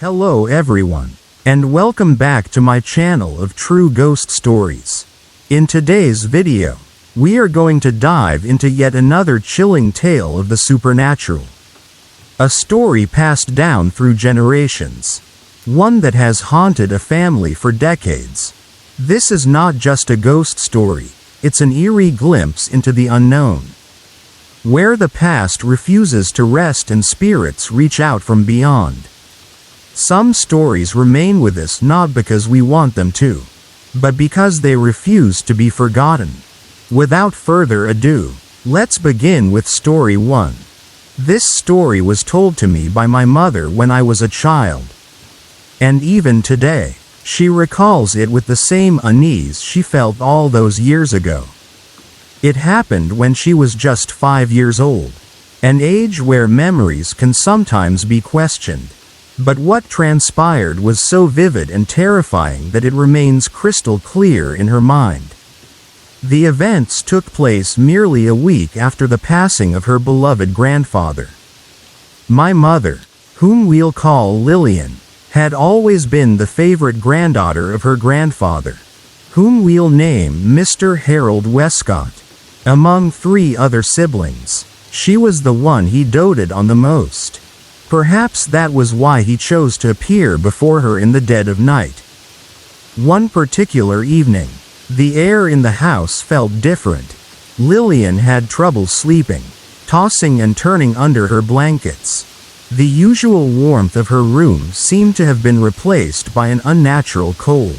Hello everyone, and welcome back to my channel of true ghost stories. In today's video, we are going to dive into yet another chilling tale of the supernatural. A story passed down through generations. One that has haunted a family for decades. This is not just a ghost story, it's an eerie glimpse into the unknown. Where the past refuses to rest and spirits reach out from beyond. Some stories remain with us not because we want them to, but because they refuse to be forgotten. Without further ado, let's begin with story 1. This story was told to me by my mother when I was a child. And even today, she recalls it with the same unease she felt all those years ago. It happened when she was just 5 years old, an age where memories can sometimes be questioned. But what transpired was so vivid and terrifying that it remains crystal clear in her mind. The events took place merely a week after the passing of her beloved grandfather. My mother, whom we'll call Lillian, had always been the favorite granddaughter of her grandfather, whom we'll name Mr. Harold Westcott. Among 3 other siblings, she was the one he doted on the most. Perhaps that was why he chose to appear before her in the dead of night. One particular evening, the air in the house felt different. Lillian had trouble sleeping, tossing and turning under her blankets. The usual warmth of her room seemed to have been replaced by an unnatural cold.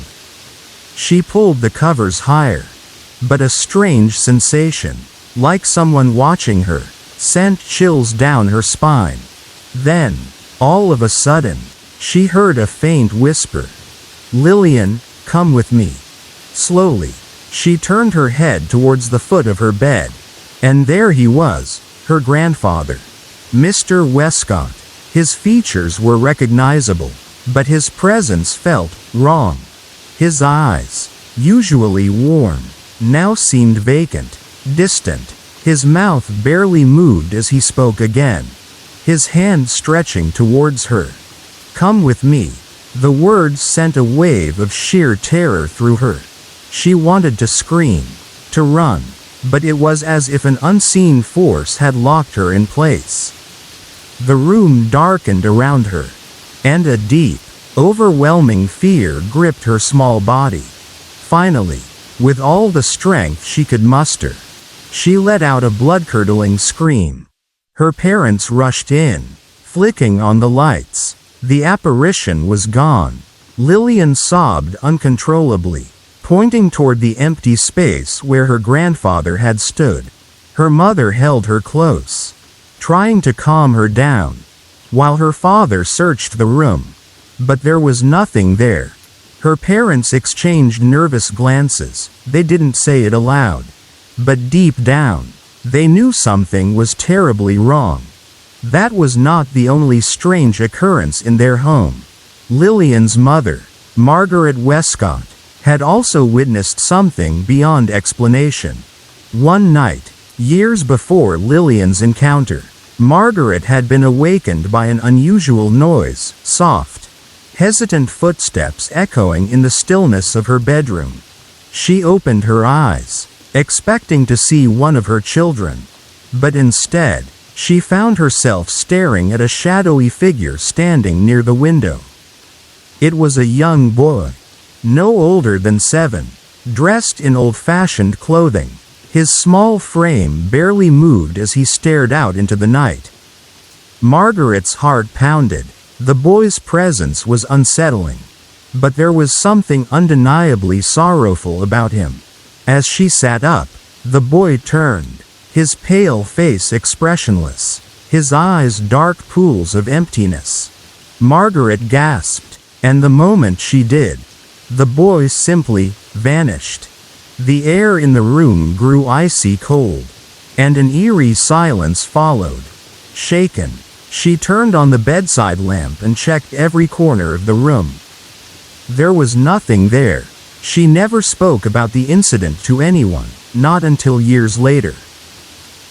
She pulled the covers higher, but a strange sensation, like someone watching her, sent chills down her spine. Then, all of a sudden, she heard a faint whisper. "Lillian, come with me." Slowly, she turned her head towards the foot of her bed, and there he was, her grandfather, Mr. Westcott. His features were recognizable, but his presence felt wrong. His eyes, usually warm, now seemed vacant, distant. His mouth barely moved as he spoke again, his hand stretching towards her. "Come with me." The words sent a wave of sheer terror through her. She wanted to scream, to run, but it was as if an unseen force had locked her in place. The room darkened around her, and a deep, overwhelming fear gripped her small body. Finally, with all the strength she could muster, she let out a blood-curdling scream. Her parents rushed in, flicking on the lights. The apparition was gone. Lillian sobbed uncontrollably, pointing toward the empty space where her grandfather had stood. Her mother held her close, trying to calm her down, while her father searched the room. But there was nothing there. Her parents exchanged nervous glances. They didn't say it aloud, but deep down, they knew something was terribly wrong. That was not the only strange occurrence in their home. Lillian's mother, Margaret Westcott, had also witnessed something beyond explanation. One night, years before Lillian's encounter, Margaret had been awakened by an unusual noise, soft, hesitant footsteps echoing in the stillness of her bedroom. She opened her eyes, expecting to see one of her children, but instead, she found herself staring at a shadowy figure standing near the window. It was a young boy, no older than 7, dressed in old-fashioned clothing. His small frame barely moved as he stared out into the night. Margaret's heart pounded. The boy's presence was unsettling, but there was something undeniably sorrowful about him. As she sat up, the boy turned, his pale face expressionless, his eyes dark pools of emptiness. Margaret gasped, and the moment she did, the boy simply vanished. The air in the room grew icy cold, and an eerie silence followed. Shaken, she turned on the bedside lamp and checked every corner of the room. There was nothing there. She never spoke about the incident to anyone, not until years later.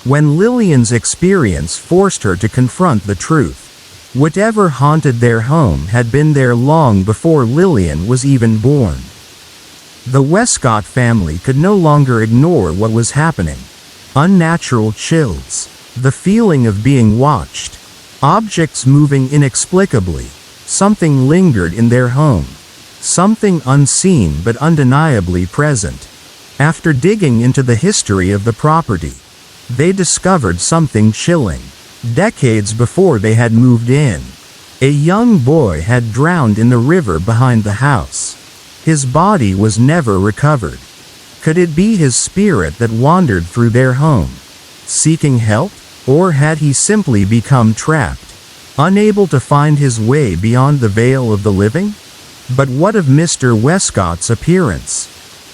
When Lillian's experience forced her to confront the truth, Whatever haunted their home had been there long before Lillian was even born. The Westcott family could no longer ignore what was happening. Unnatural chills, the feeling of being watched, objects moving inexplicably. Something lingered in their home. Something unseen but undeniably present. After digging into the history of the property, they discovered something chilling. Decades before they had moved in, a young boy had drowned in the river behind the house. His body was never recovered. Could it be his spirit that wandered through their home, seeking help? Or had he simply become trapped, unable to find his way beyond the veil of the living? But what of Mr. Westcott's appearance?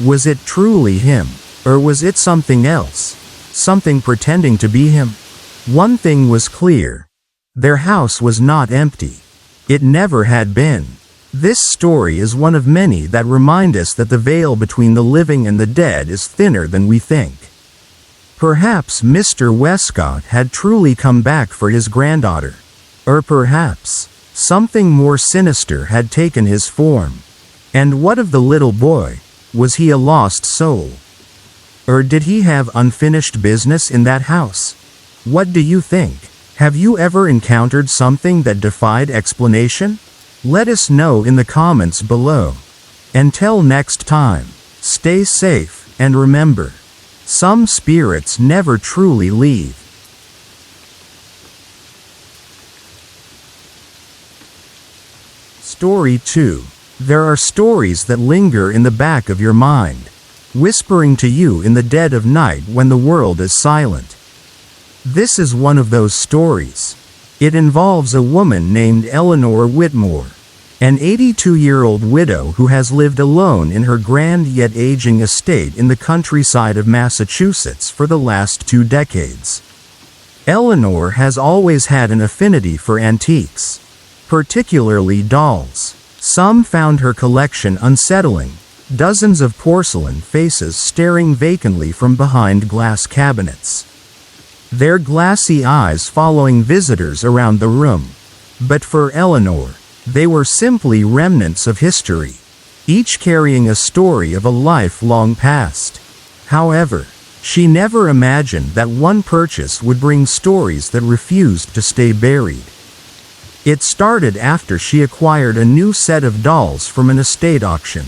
Was it truly him? Or was it something else? Something pretending to be him? One thing was clear. Their house was not empty. It never had been. This story is one of many that remind us that the veil between the living and the dead is thinner than we think. Perhaps Mr. Westcott had truly come back for his granddaughter. Or perhaps something more sinister had taken his form. And what of the little boy? Was he a lost soul? Or did he have unfinished business in that house? What do you think? Have you ever encountered something that defied explanation? Let us know in the comments below. Until next time, stay safe, and remember, some spirits never truly leave. Story 2. There are stories that linger in the back of your mind, whispering to you in the dead of night when the world is silent. This is one of those stories. It involves a woman named Eleanor Whitmore, an 82-year-old widow who has lived alone in her grand yet aging estate in the countryside of Massachusetts for the last 2 decades. Eleanor has always had an affinity for antiques, particularly dolls. Some found her collection unsettling, dozens of porcelain faces staring vacantly from behind glass cabinets, their glassy eyes following visitors around the room. But for Eleanor, they were simply remnants of history, each carrying a story of a life long past. However, she never imagined that one purchase would bring stories that refused to stay buried. It started after she acquired a new set of dolls from an estate auction.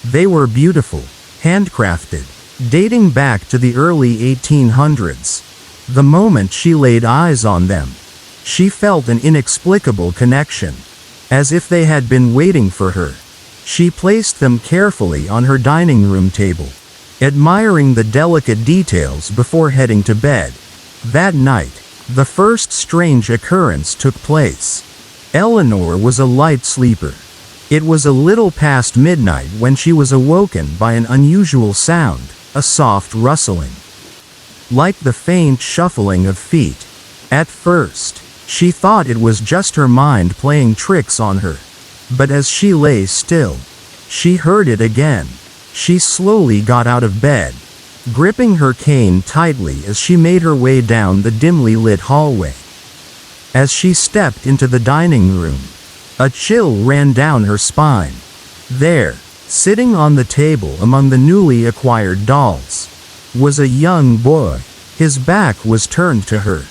They were beautiful, handcrafted, dating back to the early 1800s. The moment she laid eyes on them, she felt an inexplicable connection, as if they had been waiting for her. She placed them carefully on her dining room table, admiring the delicate details before heading to bed. That night, the first strange occurrence took place. Eleanor was a light sleeper. It was a little past midnight when she was awoken by an unusual sound, a soft rustling, like the faint shuffling of feet. At first, she thought it was just her mind playing tricks on her. But as she lay still, she heard it again. She slowly got out of bed, gripping her cane tightly as she made her way down the dimly lit hallway. As she stepped into the dining room, a chill ran down her spine. There, sitting on the table among the newly acquired dolls, was a young boy. His back was turned to her,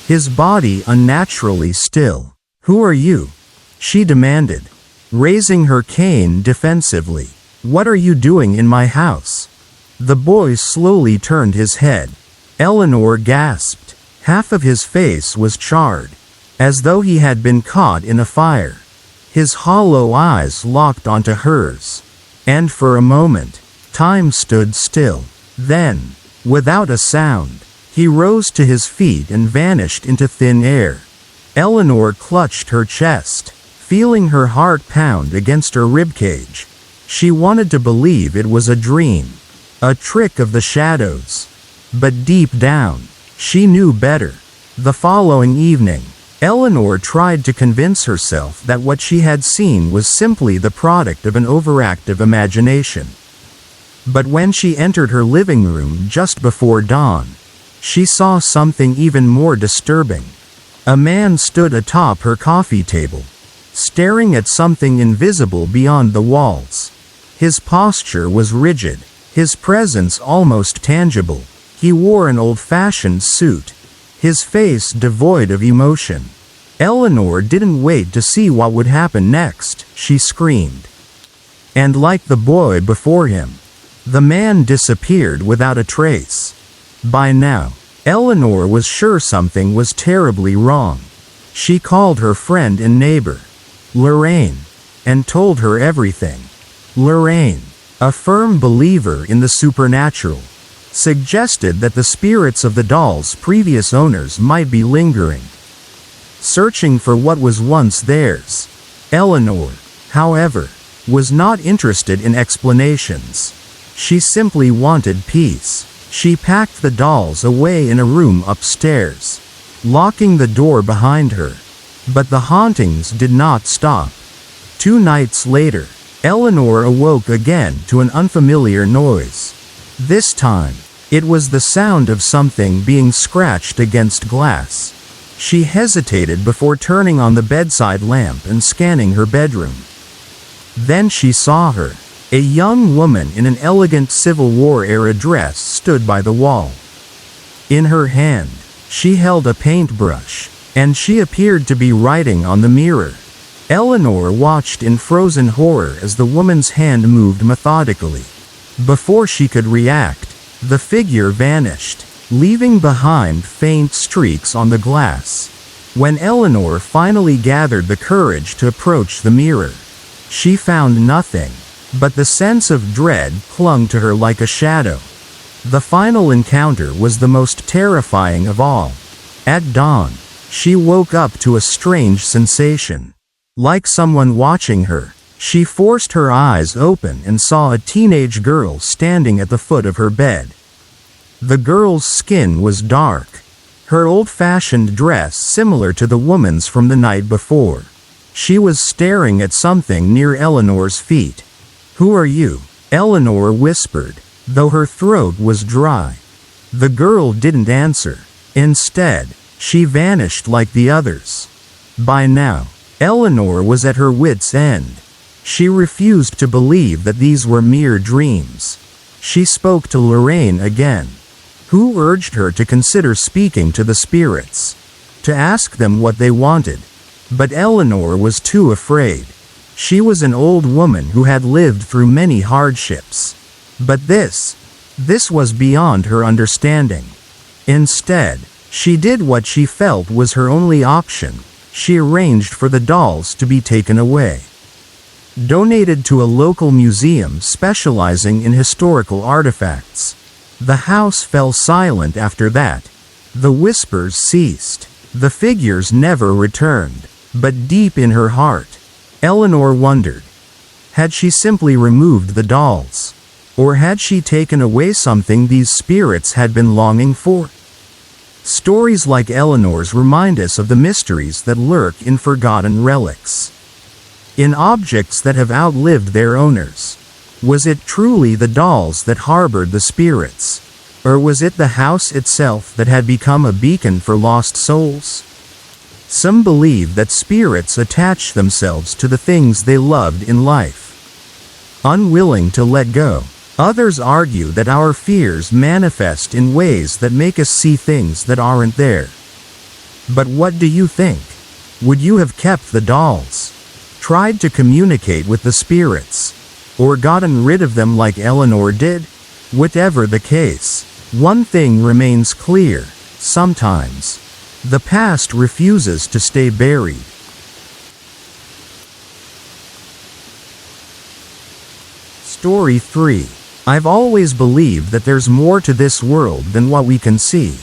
his body unnaturally still. "Who are you?" she demanded, raising her cane defensively. "What are you doing in my house?" The boy slowly turned his head. Eleanor gasped. Half of his face was charred, as though he had been caught in a fire. His hollow eyes locked onto hers, and for a moment, time stood still. Then, without a sound, he rose to his feet and vanished into thin air. Eleanor clutched her chest, feeling her heart pound against her ribcage. She wanted to believe it was a dream, a trick of the shadows. But deep down, she knew better. The following evening, Eleanor tried to convince herself that what she had seen was simply the product of an overactive imagination. But when she entered her living room just before dawn, she saw something even more disturbing. A man stood atop her coffee table, staring at something invisible beyond the walls. His posture was rigid, his presence almost tangible. He wore an old-fashioned suit, his face devoid of emotion. Eleanor didn't wait to see what would happen next, she screamed. And like the boy before him, the man disappeared without a trace. By now, Eleanor was sure something was terribly wrong. She called her friend and neighbor, Lorraine, and told her everything. Lorraine, a firm believer in the supernatural, suggested that the spirits of the doll's previous owners might be lingering, searching for what was once theirs. Eleanor, however, was not interested in explanations. She simply wanted peace. She packed the dolls away in a room upstairs, locking the door behind her. But the hauntings did not stop. 2 nights later, Eleanor awoke again to an unfamiliar noise. This time, it was the sound of something being scratched against glass. She hesitated before turning on the bedside lamp and scanning her bedroom. Then she saw her. A young woman in an elegant Civil War-era dress stood by the wall. In her hand, she held a paintbrush, and she appeared to be writing on the mirror. Eleanor watched in frozen horror as the woman's hand moved methodically. Before she could react, the figure vanished, leaving behind faint streaks on the glass. When Eleanor finally gathered the courage to approach the mirror, she found nothing, but the sense of dread clung to her like a shadow. The final encounter was the most terrifying of all. At dawn, she woke up to a strange sensation. Like someone watching her, she forced her eyes open and saw a teenage girl standing at the foot of her bed. The girl's skin was dark, her old-fashioned dress similar to the woman's from the night before. She was staring at something near Eleanor's feet. "Who are you?" Eleanor whispered, though her throat was dry. The girl didn't answer. Instead, she vanished like the others. By now, Eleanor was at her wits' end. She refused to believe that these were mere dreams. She spoke to Lorraine again, who urged her to consider speaking to the spirits, to ask them what they wanted. But Eleanor was too afraid. She was an old woman who had lived through many hardships. But this was beyond her understanding. Instead, she did what she felt was her only option. She arranged for the dolls to be taken away, donated to a local museum specializing in historical artifacts. The house fell silent after that. The whispers ceased. The figures never returned. But deep in her heart, Eleanor wondered, had she simply removed the dolls? Or had she taken away something these spirits had been longing for? Stories like Eleanor's remind us of the mysteries that lurk in forgotten relics, in objects that have outlived their owners. Was it truly the dolls that harbored the spirits? Or was it the house itself that had become a beacon for lost souls? Some believe that spirits attach themselves to the things they loved in life, unwilling to let go. Others argue that our fears manifest in ways that make us see things that aren't there. But what do you think? Would you have kept the dolls, tried to communicate with the spirits, or gotten rid of them like Eleanor did? Whatever the case, one thing remains clear: sometimes the past refuses to stay buried. Story 3. I've always believed that there's more to this world than what we can see.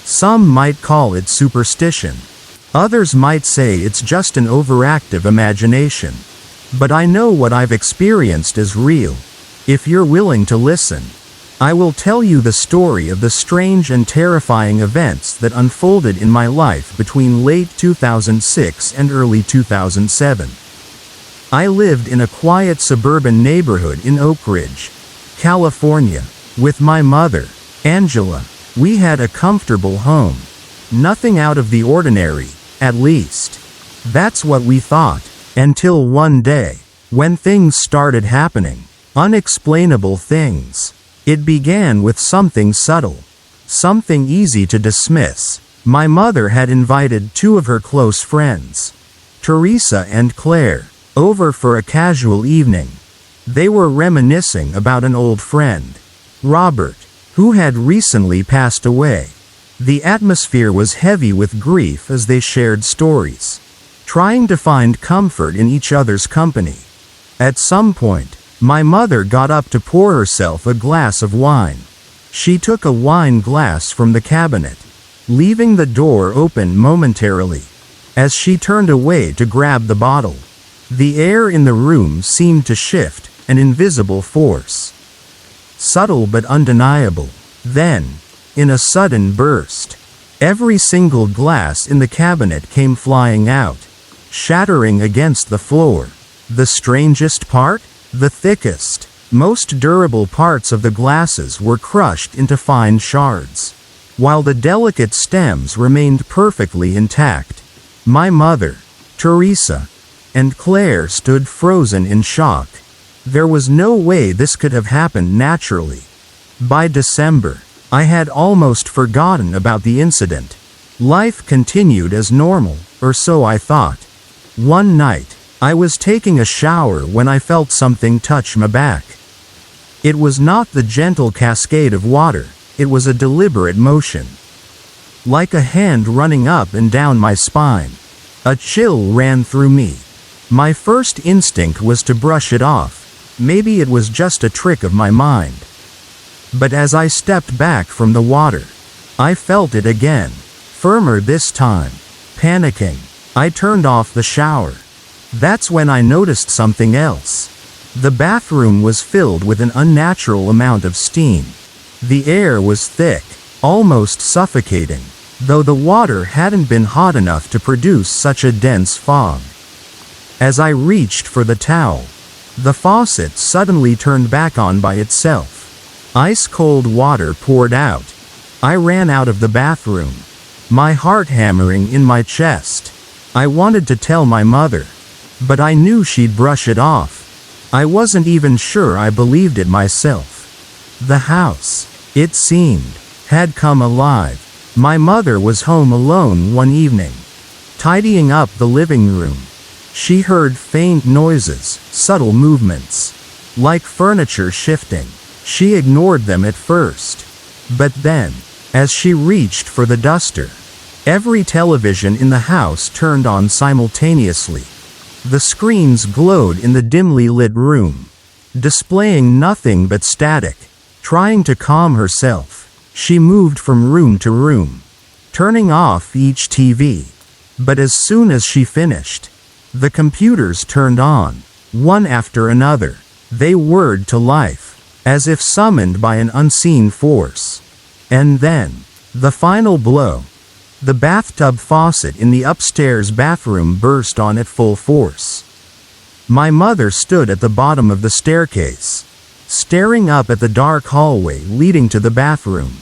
Some might call it superstition. Others might say it's just an overactive imagination. But I know what I've experienced is real. If you're willing to listen, I will tell you the story of the strange and terrifying events that unfolded in my life between late 2006 and early 2007. I lived in a quiet suburban neighborhood in Oak Ridge, California, with my mother, Angela. We had a comfortable home, Nothing out of the ordinary, at least. That's what we thought, until one day, when things started happening. Unexplainable things. It began with something subtle. Something easy to dismiss. My mother had invited two of her close friends, Teresa and Claire, over for a casual evening. They were reminiscing about an old friend, Robert, who had recently passed away. The atmosphere was heavy with grief as they shared stories, trying to find comfort in each other's company. At some point, my mother got up to pour herself a glass of wine. She took a wine glass from the cabinet, leaving the door open momentarily. As she turned away to grab the bottle, the air in the room seemed to shift, an invisible force. Subtle but undeniable. Then, in a sudden burst, every single glass in the cabinet came flying out, shattering against the floor. The strangest part? The thickest, most durable parts of the glasses were crushed into fine shards, while the delicate stems remained perfectly intact. My mother, Teresa, and Claire stood frozen in shock. There was no way this could have happened naturally. By December, I had almost forgotten about the incident. Life continued as normal, or so I thought. One night, I was taking a shower when I felt something touch my back. It was not the gentle cascade of water, it was a deliberate motion. Like a hand running up and down my spine. A chill ran through me. My first instinct was to brush it off. Maybe it was just a trick of my mind. But as I stepped back from the water, I felt it again, firmer this time. Panicking, I turned off the shower. That's when I noticed something else. The bathroom was filled with an unnatural amount of steam. The air was thick, almost suffocating, though the water hadn't been hot enough to produce such a dense fog. As I reached for the towel, the faucet suddenly turned back on by itself. Ice-cold water poured out. I ran out of the bathroom, my heart hammering in my chest. I wanted to tell my mother, but I knew she'd brush it off. I wasn't even sure I believed it myself. The house, it seemed, had come alive. My mother was home alone one evening, tidying up the living room. She heard faint noises, subtle movements, like furniture shifting. She ignored them at first. But then, as she reached for the duster, every television in the house turned on simultaneously. The screens glowed in the dimly lit room, displaying nothing but static. Trying to calm herself, she moved from room to room, turning off each TV. But as soon as she finished, the computers turned on, one after another. They whirred to life, as if summoned by an unseen force. And then, the final blow. The bathtub faucet in the upstairs bathroom burst on at full force. My mother stood at the bottom of the staircase, staring up at the dark hallway leading to the bathroom.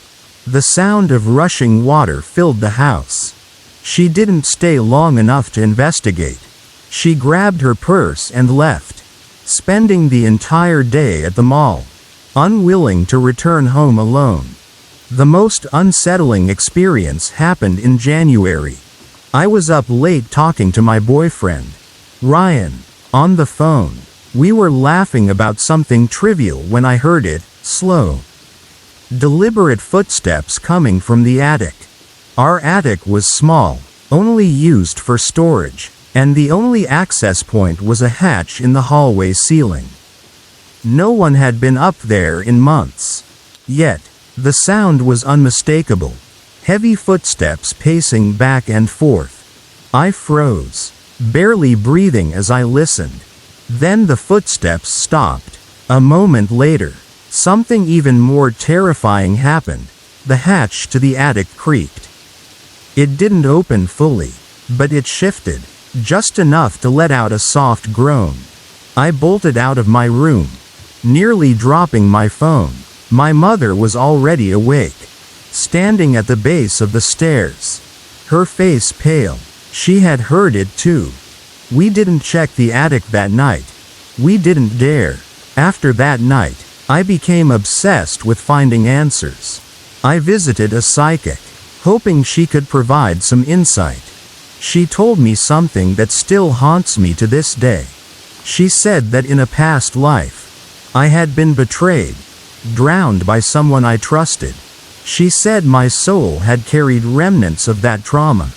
The sound of rushing water filled the house. She didn't stay long enough to investigate. She grabbed her purse and left, spending the entire day at the mall, unwilling to return home alone. The most unsettling experience happened in January. I was up late talking to my boyfriend, Ryan, on the phone. We were laughing about something trivial when I heard it, slow, deliberate footsteps coming from the attic. Our attic was small, only used for storage, and the only access point was a hatch in the hallway ceiling. No one had been up there in months. Yet, the sound was unmistakable. Heavy footsteps pacing back and forth. I froze, barely breathing as I listened. Then the footsteps stopped. A moment later, something even more terrifying happened. The hatch to the attic creaked. It didn't open fully, but it shifted, just enough to let out a soft groan. I bolted out of my room, nearly dropping my phone. My mother was already awake, standing at the base of the stairs, Her face pale. She had heard it too. We didn't check the attic that night. We didn't dare. After that night, I became obsessed with finding answers. I visited a psychic, hoping she could provide some insight. She told me something that still haunts me to this day. She said that in a past life, I had been betrayed, drowned by someone I trusted. She said my soul had carried remnants of that trauma,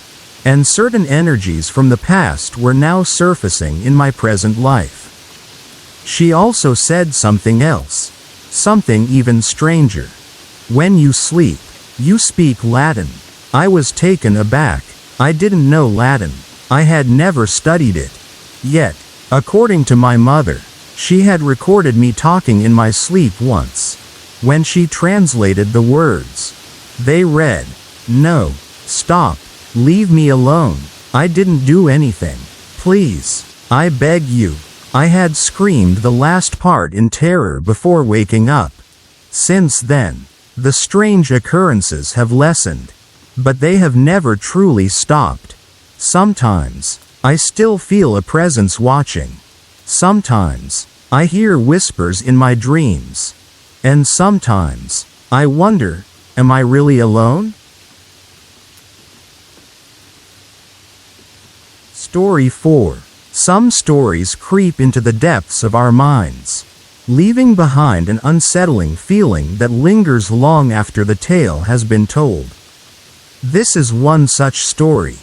and certain energies from the past were now surfacing in my present life. She also said something else, something even stranger. When you sleep, you speak Latin. I was taken aback. I didn't know Latin. I had never studied it. Yet, according to my mother, she had recorded me talking in my sleep once. When she translated the words, they read, "No, stop, leave me alone. I didn't do anything. Please, I beg you." I had screamed the last part in terror before waking up. Since then, the strange occurrences have lessened, but they have never truly stopped. Sometimes, I still feel a presence watching. Sometimes, I hear whispers in my dreams. And sometimes, I wonder, am I really alone? Story 4. Some stories creep into the depths of our minds, leaving behind an unsettling feeling that lingers long after the tale has been told. This is one such story.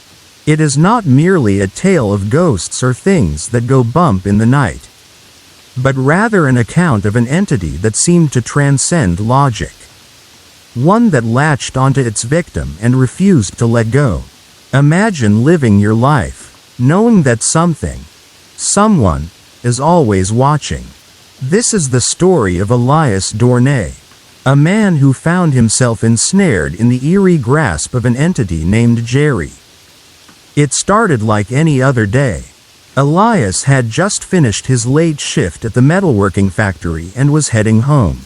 It is not merely a tale of ghosts or things that go bump in the night, but rather an account of an entity that seemed to transcend logic. One that latched onto its victim and refused to let go. Imagine living your life, knowing that something, someone, is always watching. This is the story of Elias Dornay, a man who found himself ensnared in the eerie grasp of an entity named Jerry. It started like any other day. Elias had just finished his late shift at the metalworking factory and was heading home.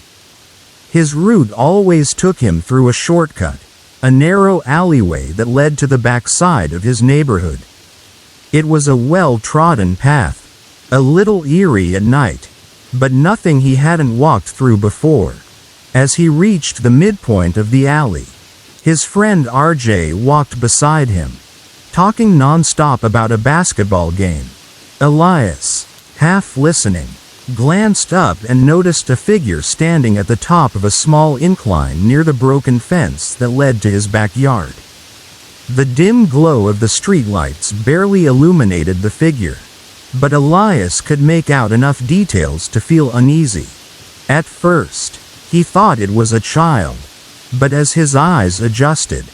His route always took him through a shortcut, a narrow alleyway that led to the backside of his neighborhood. It was a well-trodden path, a little eerie at night, but nothing he hadn't walked through before. As he reached the midpoint of the alley, his friend RJ walked beside him, talking non-stop about a basketball game. Elias, half listening, glanced up and noticed a figure standing at the top of a small incline near the broken fence that led to his backyard. The dim glow of the streetlights barely illuminated the figure, but Elias could make out enough details to feel uneasy. At first, he thought it was a child, but as his eyes adjusted,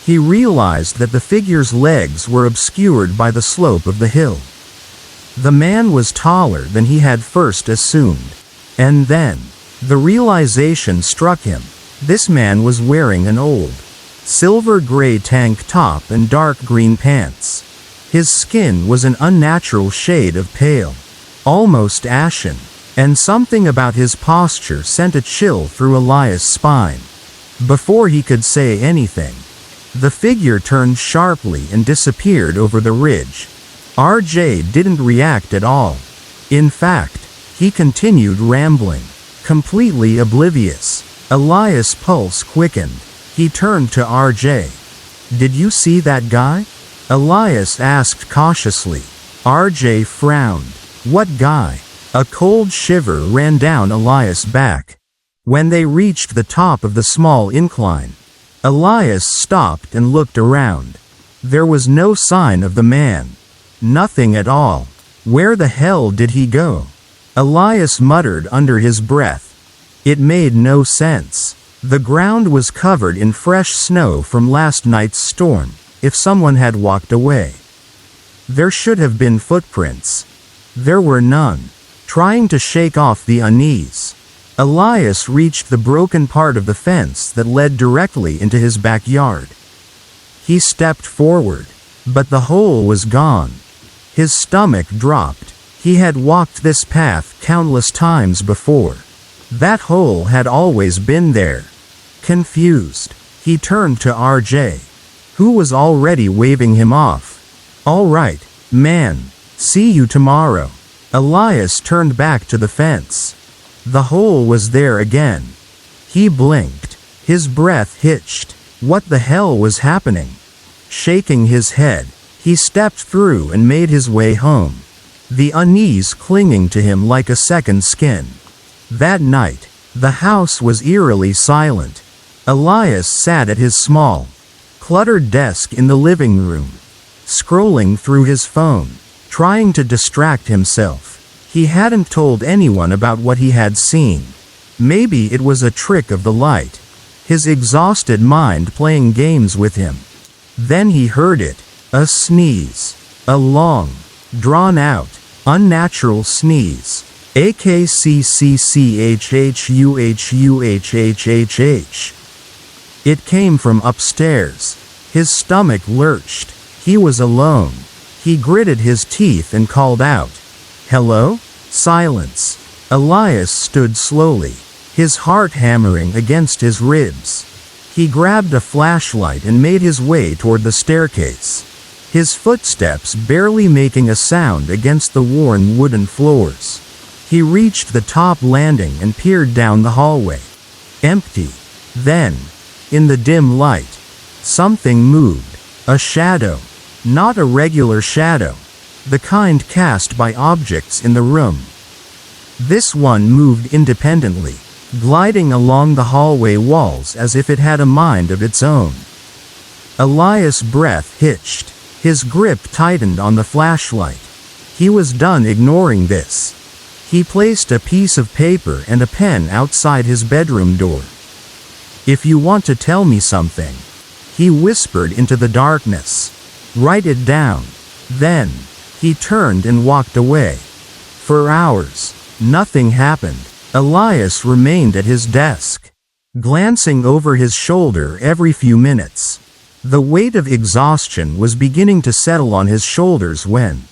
he realized that the figure's legs were obscured by the slope of the hill. The man was taller than he had first assumed, and then, the realization struck him. This man was wearing an old, silver-gray tank top and dark green pants. His skin was an unnatural shade of pale, almost ashen, and something about his posture sent a chill through Elias' spine. Before he could say anything, the figure turned sharply and disappeared over the ridge. RJ didn't react at all. In fact, he continued rambling, completely oblivious. Elias' pulse quickened. He turned to RJ. "Did you see that guy?" Elias asked cautiously. RJ frowned. "What guy?" A cold shiver ran down Elias' back. When they reached the top of the small incline, Elias stopped and looked around. There was no sign of the man. Nothing at all. Where the hell did he go? Elias muttered under his breath. It made no sense. The ground was covered in fresh snow from last night's storm. If someone had walked away, there should have been footprints. There were none. Trying to shake off the unease, Elias reached the broken part of the fence that led directly into his backyard. He stepped forward, but the hole was gone. His stomach dropped. He had walked this path countless times before. That hole had always been there. Confused, he turned to RJ. who was already waving him off. "All right, man. See you tomorrow." Elias turned back to the fence. The hole was there again. He blinked. His breath hitched. What the hell was happening? Shaking his head, he stepped through and made his way home, the unease clinging to him like a second skin. That night, the house was eerily silent. Elias sat at his small, cluttered desk in the living room, scrolling through his phone, trying to distract himself. He hadn't told anyone about what he had seen. Maybe it was a trick of the light, his exhausted mind playing games with him. Then he heard it, a sneeze, a long, drawn-out, unnatural sneeze. AKCCCHHUHUHHHH. It came from upstairs. His stomach lurched. He was alone. He gritted his teeth and called out, "Hello?" Silence. Elias stood slowly, his heart hammering against his ribs. He grabbed a flashlight and made his way toward the staircase, his footsteps barely making a sound against the worn wooden floors. He reached the top landing and peered down the hallway. Empty. Then, in the dim light, something moved. A shadow. Not a regular shadow, the kind cast by objects in the room. This one moved independently, gliding along the hallway walls as if it had a mind of its own. Elias' breath hitched. His grip tightened on the flashlight. He was done ignoring this. He placed a piece of paper and a pen outside his bedroom door. "If you want to tell me something," he whispered into the darkness, "write it down." Then, he turned and walked away. For hours, nothing happened. Elias remained at his desk, glancing over his shoulder every few minutes. The weight of exhaustion was beginning to settle on his shoulders when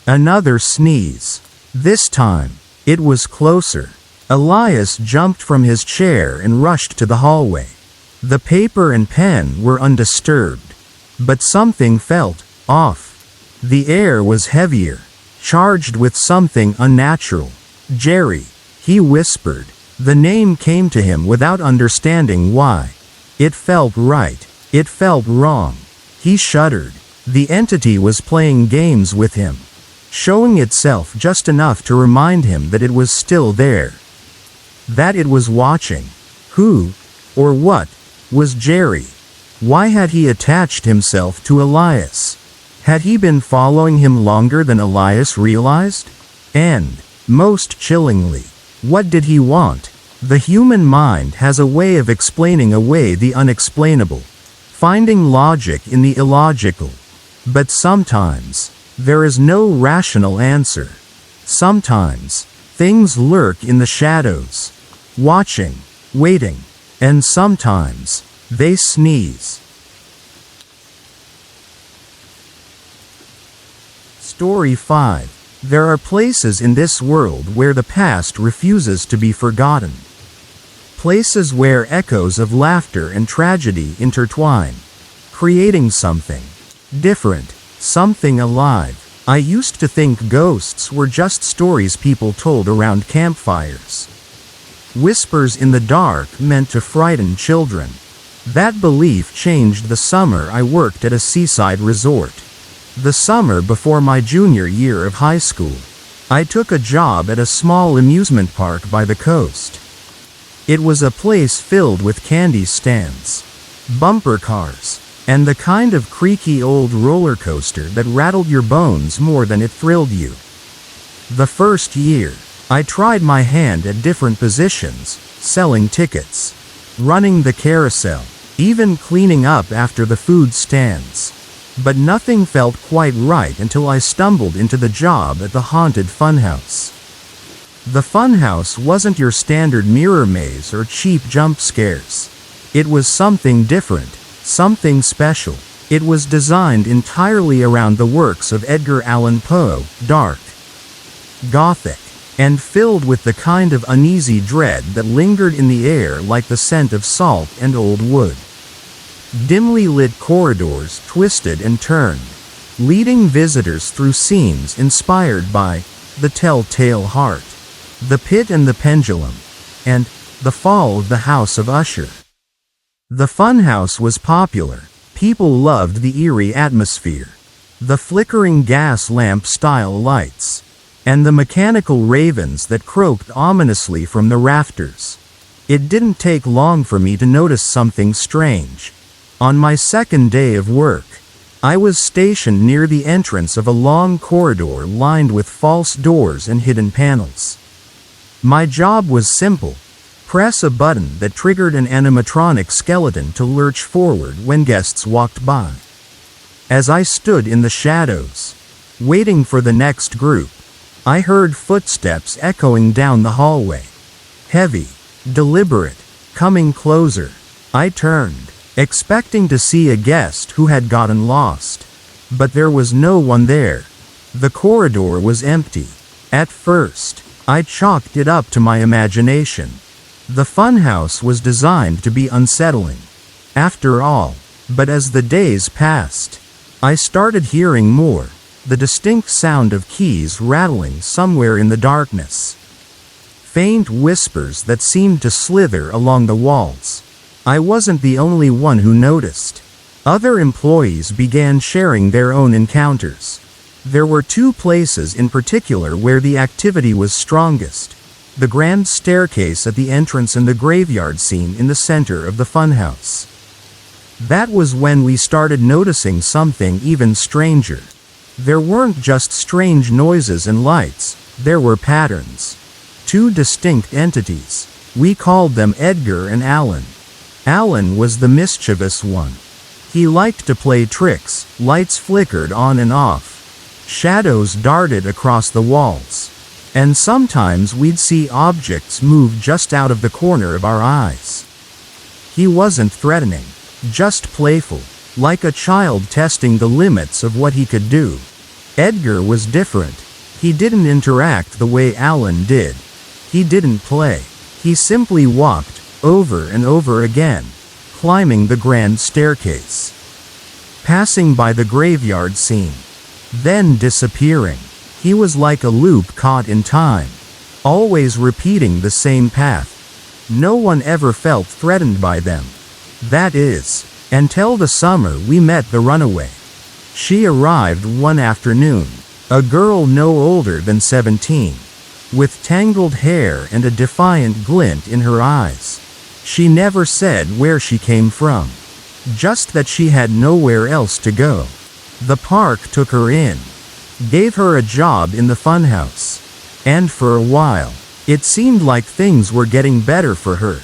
another sneeze. This time, it was closer. Elias jumped from his chair and rushed to the hallway. The paper and pen were undisturbed, but something felt off. The air was heavier, charged with something unnatural. "Jerry," he whispered. The name came to him without understanding why. It felt right. It felt wrong. He shuddered. The entity was playing games with him, showing itself just enough to remind him that it was still there, that it was watching. Who, or what, was Jerry? Why had he attached himself to Elias? Had he been following him longer than Elias realized? And, most chillingly, what did he want? The human mind has a way of explaining away the unexplainable, finding logic in the illogical. But sometimes, there is no rational answer. Sometimes, things lurk in the shadows, watching, waiting, and sometimes, they sneeze. Story 5. There are places in this world where the past refuses to be forgotten. Places where echoes of laughter and tragedy intertwine, creating something different, something alive. I used to think ghosts were just stories people told around campfires. Whispers in the dark meant to frighten children. That belief changed the summer I worked at a seaside resort. The summer before my junior year of high school, I took a job at a small amusement park by the coast. It was a place filled with candy stands, bumper cars, and the kind of creaky old roller coaster that rattled your bones more than it thrilled you. The first year, I tried my hand at different positions, selling tickets, running the carousel, even cleaning up after the food stands. But nothing felt quite right until I stumbled into the job at the haunted funhouse. The funhouse wasn't your standard mirror maze or cheap jump scares. It was something different, something special. It was designed entirely around the works of Edgar Allan Poe, dark, gothic, and filled with the kind of uneasy dread that lingered in the air like the scent of salt and old wood. Dimly lit corridors twisted and turned, leading visitors through scenes inspired by The Telltale Heart, The Pit and the Pendulum, and The Fall of the House of Usher. The funhouse was popular. People loved the eerie atmosphere, the flickering gas lamp-style lights, and the mechanical ravens that croaked ominously from the rafters. It didn't take long for me to notice something strange. On my second day of work, I was stationed near the entrance of a long corridor lined with false doors and hidden panels. My job was simple: press a button that triggered an animatronic skeleton to lurch forward when guests walked by. As I stood in the shadows, waiting for the next group, I heard footsteps echoing down the hallway. Heavy, deliberate, coming closer. I turned, expecting to see a guest who had gotten lost. But there was no one there. The corridor was empty. At first, I chalked it up to my imagination. The funhouse was designed to be unsettling, after all. But as the days passed, I started hearing more, the distinct sound of keys rattling somewhere in the darkness. Faint whispers that seemed to slither along the walls. I wasn't the only one who noticed. Other employees began sharing their own encounters. There were two places in particular where the activity was strongest: the grand staircase at the entrance and the graveyard scene in the center of the funhouse. That was when we started noticing something even stranger. There weren't just strange noises and lights, there were patterns. Two distinct entities. We called them Edgar and Alan. Alan was the mischievous one. He liked to play tricks. Lights flickered on and off. Shadows darted across the walls. And sometimes we'd see objects move just out of the corner of our eyes. He wasn't threatening, just playful, like a child testing the limits of what he could do. Edgar was different. He didn't interact the way Alan did. He didn't play. He simply walked, over and over again, climbing the grand staircase, passing by the graveyard scene, then disappearing. He was like a loop caught in time, always repeating the same path. No one ever felt threatened by them. That is, until the summer we met the runaway. She arrived one afternoon, a girl no older than 17, with tangled hair and a defiant glint in her eyes. She never said where she came from, just that she had nowhere else to go. The park took her in, gave her a job in the funhouse, and for a while, it seemed like things were getting better for her.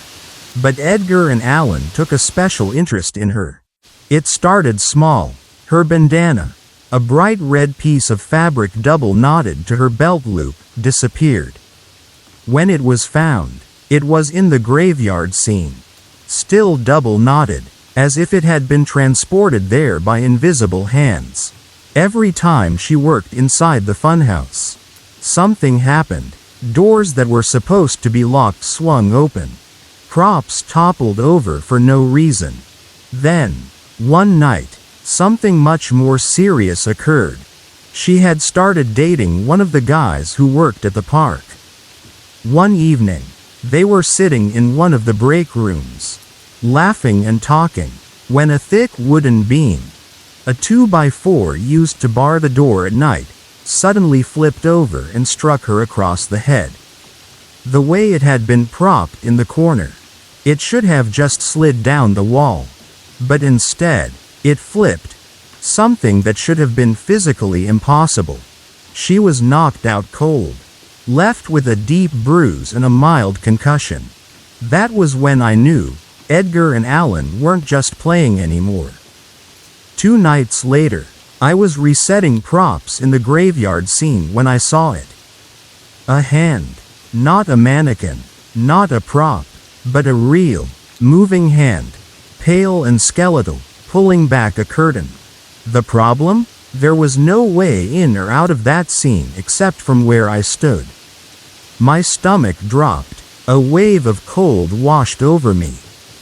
But Edgar and Alan took a special interest in her. It started small. Her bandana, a bright red piece of fabric double knotted to her belt loop, disappeared. When it was found, it was in the graveyard scene, still double knotted, as if it had been transported there by invisible hands. Every time she worked inside the funhouse, something happened. Doors that were supposed to be locked swung open. Props toppled over for no reason. Then, one night, something much more serious occurred. She had started dating one of the guys who worked at the park. One evening, they were sitting in one of the break rooms, laughing and talking, when a thick wooden beam, a 2x4 used to bar the door at night, suddenly flipped over and struck her across the head. The way it had been propped in the corner, it should have just slid down the wall. But instead, it flipped, something that should have been physically impossible. She was knocked out cold, left with a deep bruise and a mild concussion. That was when I knew Edgar and Alan weren't just playing anymore. 2 nights later, I was resetting props in the graveyard scene when I saw it. A hand, not a mannequin, not a prop, but a real, moving hand, pale and skeletal, pulling back a curtain. The problem? There was no way in or out of that scene except from where I stood. My stomach dropped. A wave of cold washed over me.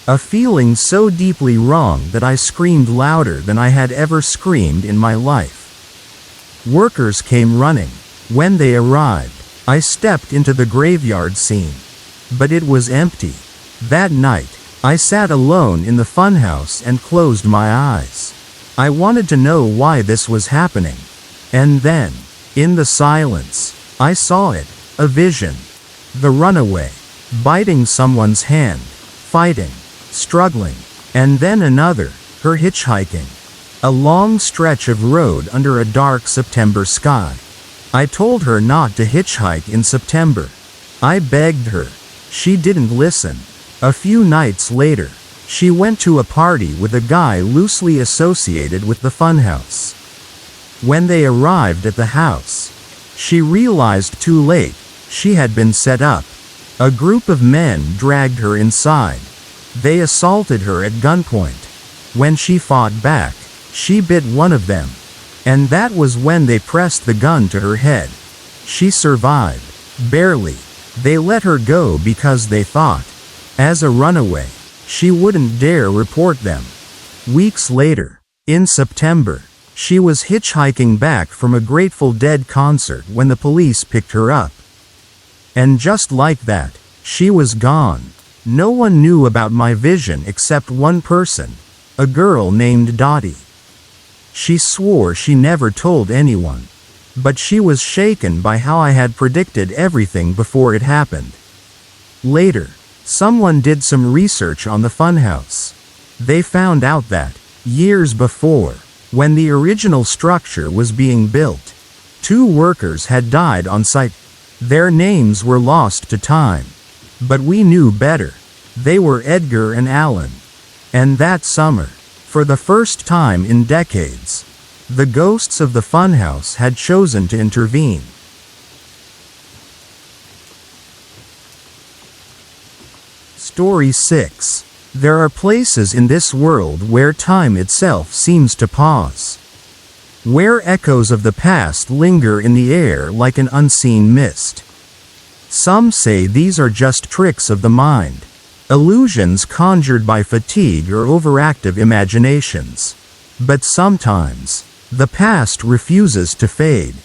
A feeling so deeply wrong that I screamed louder than I had ever screamed in my life. Workers came running. When they arrived, I stepped into the graveyard scene. But it was empty. That night, I sat alone in the funhouse and closed my eyes. I wanted to know why this was happening. And then, in the silence, I saw it, a vision. The runaway, biting someone's hand, fighting, struggling, and then another, her hitchhiking. A long stretch of road under a dark September sky. I told her not to hitchhike in September. I begged her. She didn't listen. A few nights later, she went to a party with a guy loosely associated with the funhouse. When they arrived at the house, she realized too late, she had been set up. A group of men dragged her inside. They assaulted her at gunpoint. When she fought back, she bit one of them. And that was when they pressed the gun to her head. She survived. Barely. They let her go because they thought, as a runaway, she wouldn't dare report them. Weeks later, in September, she was hitchhiking back from a Grateful Dead concert when the police picked her up. And just like that, she was gone. No one knew about my vision except one person, a girl named Dottie. She swore she never told anyone. But she was shaken by how I had predicted everything before it happened. Later, someone did some research on the funhouse. They found out that, years before, when the original structure was being built, 2 workers had died on site. Their names were lost to time. But we knew better. They were Edgar and Alan. And that summer, for the first time in decades, the ghosts of the funhouse had chosen to intervene. Story 6. There are places in this world where time itself seems to pause. Where echoes of the past linger in the air like an unseen mist. Some say these are just tricks of the mind, illusions conjured by fatigue or overactive imaginations. But sometimes, the past refuses to fade.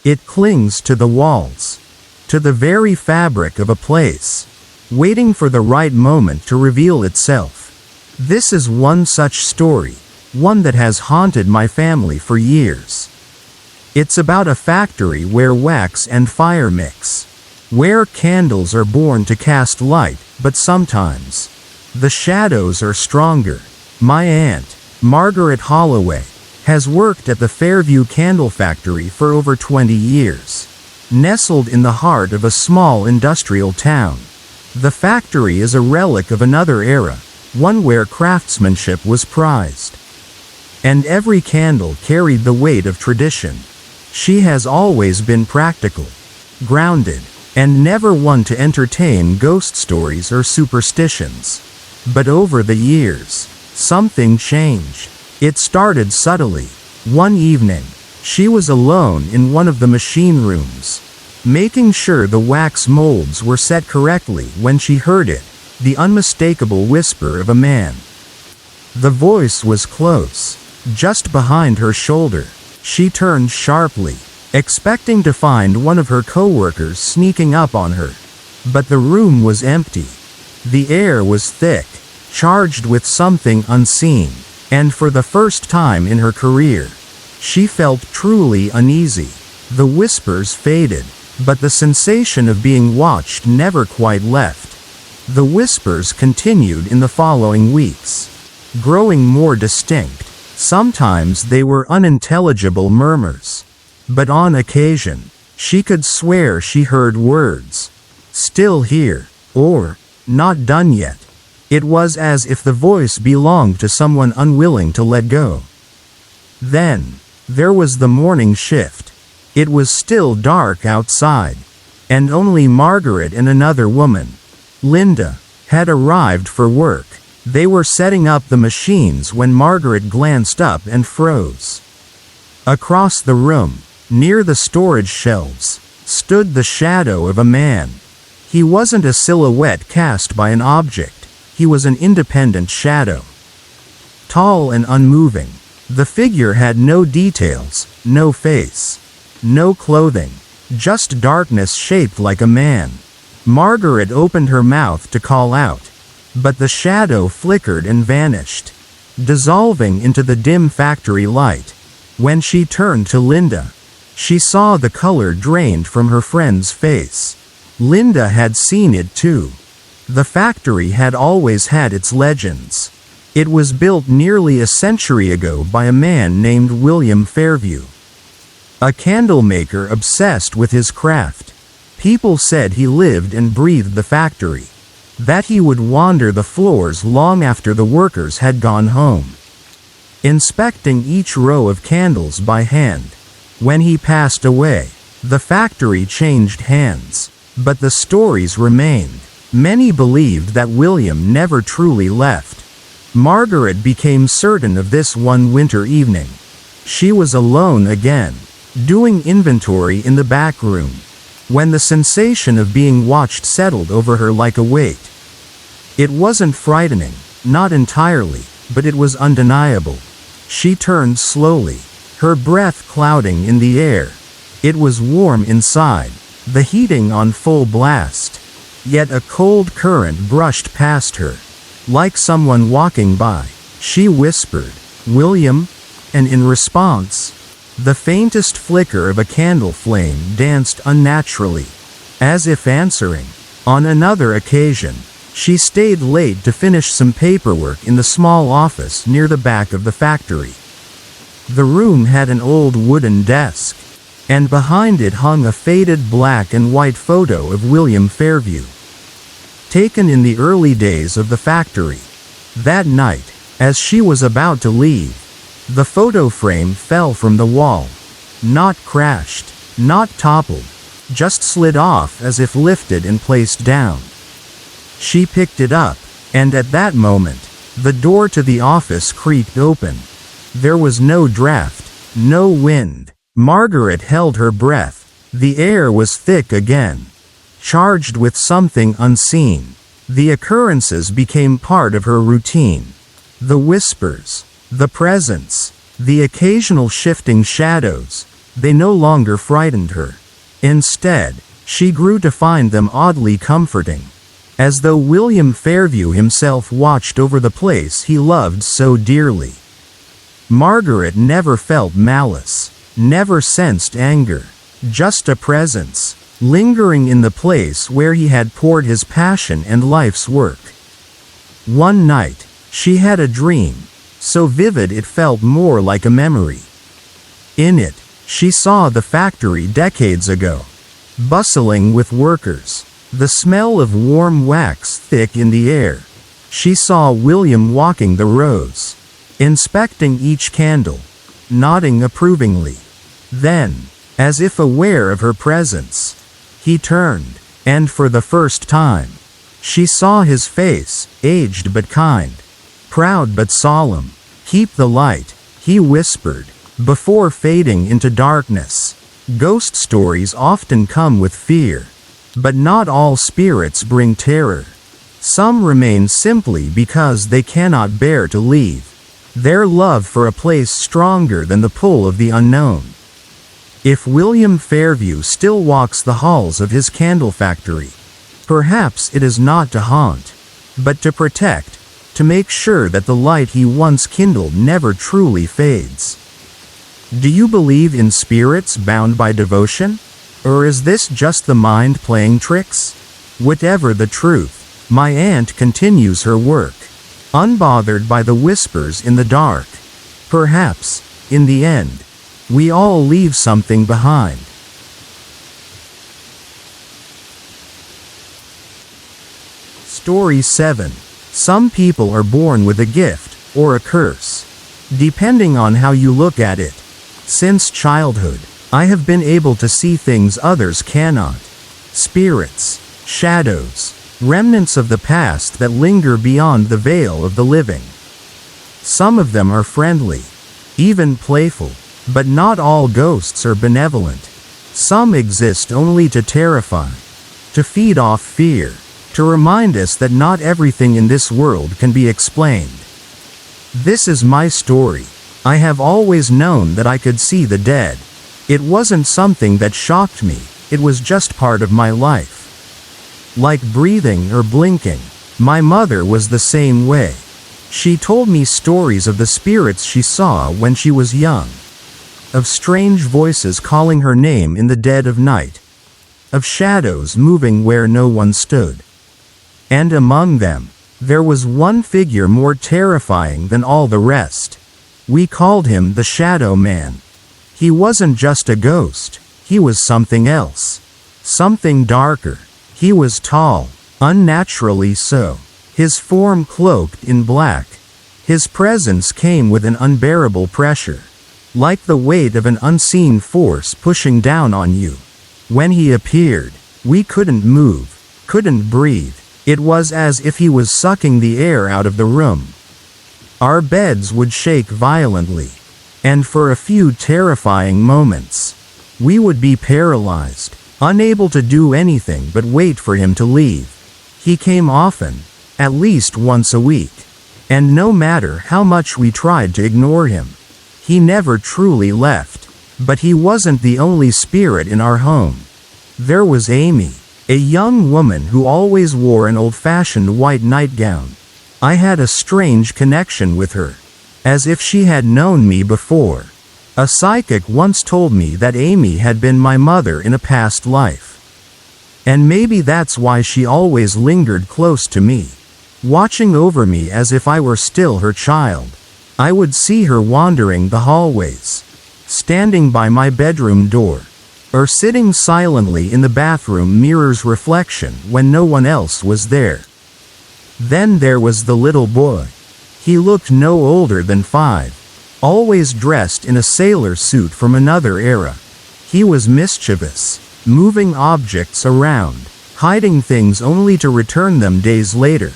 It clings to the walls, to the very fabric of a place, waiting for the right moment to reveal itself. This is one such story, one that has haunted my family for years. It's about a factory where wax and fire mix, where candles are born to cast light, but sometimes the shadows are stronger. My aunt, Margaret Holloway, has worked at the Fairview Candle Factory for over 20 years. Nestled in the heart of a small industrial town, the factory is a relic of another era, one where craftsmanship was prized. And every candle carried the weight of tradition. She has always been practical, grounded, and never one to entertain ghost stories or superstitions. But over the years, something changed. It started subtly. One evening, she was alone in one of the machine rooms, making sure the wax molds were set correctly when she heard it, the unmistakable whisper of a man. The voice was close, just behind her shoulder. She turned sharply, expecting to find one of her coworkers sneaking up on her. But the room was empty. The air was thick, charged with something unseen. And for the first time in her career, she felt truly uneasy. The whispers faded, but the sensation of being watched never quite left. The whispers continued in the following weeks, growing more distinct. Sometimes they were unintelligible murmurs. But on occasion, she could swear she heard words. "Still here," or "Not done yet." It was as if the voice belonged to someone unwilling to let go. Then, there was the morning shift. It was still dark outside, and only Margaret and another woman, Linda, had arrived for work. They were setting up the machines when Margaret glanced up and froze. Across the room, near the storage shelves, stood the shadow of a man. He wasn't a silhouette cast by an object. he was an independent shadow. Tall and unmoving, the figure had no details, no face, no clothing, just darkness shaped like a man. Margaret opened her mouth to call out, but the shadow flickered and vanished, dissolving into the dim factory light. When she turned to Linda, she saw the color drained from her friend's face. Linda had seen it too. The factory had always had its legends. It was built nearly a century ago by a man named William Fairview, a candlemaker obsessed with his craft. People said he lived and breathed the factory, that he would wander the floors long after the workers had gone home, inspecting each row of candles by hand. When he passed away, the factory changed hands, but the stories remained. Many believed that William never truly left. Margaret became certain of this one winter evening. She was alone again, doing inventory in the back room, when the sensation of being watched settled over her like a weight. It wasn't frightening, not entirely, but it was undeniable. She turned slowly, her breath clouding in the air. It was warm inside, the heating on full blast. Yet a cold current brushed past her, like someone walking by. She whispered, "William?" And in response, the faintest flicker of a candle flame danced unnaturally, as if answering. On another occasion, she stayed late to finish some paperwork in the small office near the back of the factory. The room had an old wooden desk, and behind it hung a faded black and white photo of William Fairview, taken in the early days of the factory. That night, as she was about to leave, the photo frame fell from the wall. Not crashed, not toppled, just slid off as if lifted and placed down. She picked it up, and at that moment, the door to the office creaked open. There was no draft, no wind. Margaret held her breath. The air was thick again, charged with something unseen. The occurrences became part of her routine. The whispers, the presence, the occasional shifting shadows, they no longer frightened her. Instead, she grew to find them oddly comforting, as though William Fairview himself watched over the place he loved so dearly. Margaret never felt malice, never sensed anger, just a presence, lingering in the place where he had poured his passion and life's work. One night, she had a dream, so vivid it felt more like a memory. In it, she saw the factory decades ago, bustling with workers, the smell of warm wax thick in the air. She saw William walking the rows, inspecting each candle, nodding approvingly. Then, as if aware of her presence, he turned, and for the first time, she saw his face, aged but kind, proud but solemn. "Keep the light," he whispered, before fading into darkness. Ghost stories often come with fear, but not all spirits bring terror. Some remain simply because they cannot bear to leave, their love for a place stronger than the pull of the unknown. If William Fairview still walks the halls of his candle factory, perhaps it is not to haunt, but to protect, to make sure that the light he once kindled never truly fades. Do you believe in spirits bound by devotion? Or is this just the mind playing tricks? Whatever the truth, my aunt continues her work, unbothered by the whispers in the dark. Perhaps, in the end, we all leave something behind. Story 7. Some people are born with a gift, or a curse, depending on how you look at it. Since childhood, I have been able to see things others cannot. Spirits, shadows, remnants of the past that linger beyond the veil of the living. Some of them are friendly, even playful, but not all ghosts are benevolent. Some exist only to terrify, to feed off fear, to remind us that not everything in this world can be explained. This is my story. I have always known that I could see the dead. It wasn't something that shocked me, it was just part of my life. Like breathing or blinking, my mother was the same way. She told me stories of the spirits she saw when she was young. Of strange voices calling her name in the dead of night. Of shadows moving where no one stood. And among them, there was one figure more terrifying than all the rest. We called him the Shadow Man. He wasn't just a ghost, he was something else. Something darker. He was tall, unnaturally so. His form cloaked in black. His presence came with an unbearable pressure. Like the weight of an unseen force pushing down on you. When he appeared, we couldn't move, couldn't breathe. It was as if he was sucking the air out of the room. Our beds would shake violently. And for a few terrifying moments, we would be paralyzed, unable to do anything but wait for him to leave. He came often, at least once a week. And no matter how much we tried to ignore him, he never truly left. But he wasn't the only spirit in our home. There was Amy, a young woman who always wore an old-fashioned white nightgown. I had a strange connection with her, as if she had known me before. A psychic once told me that Amy had been my mother in a past life. And maybe that's why she always lingered close to me, watching over me as if I were still her child. I would see her wandering the hallways, standing by my bedroom door, or sitting silently in the bathroom mirror's reflection when no one else was there. Then there was the little boy. He looked no older than 5, always dressed in a sailor suit from another era. He was mischievous, moving objects around, hiding things only to return them days later.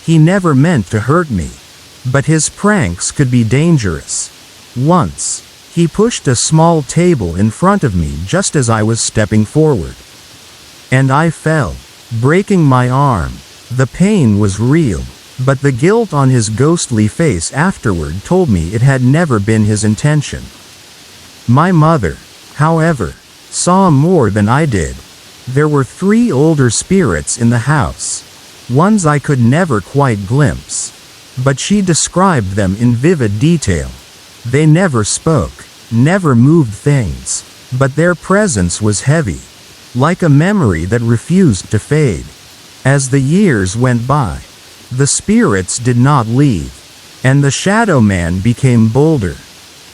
He never meant to hurt me, but his pranks could be dangerous. Once, he pushed a small table in front of me just as I was stepping forward. And I fell, breaking my arm. The pain was real, but the guilt on his ghostly face afterward told me it had never been his intention. My mother, however, saw more than I did. There were 3 older spirits in the house, ones I could never quite glimpse, but she described them in vivid detail. They never spoke, never moved things, but their presence was heavy, like a memory that refused to fade. As the years went by, the spirits did not leave, and the Shadow Man became bolder.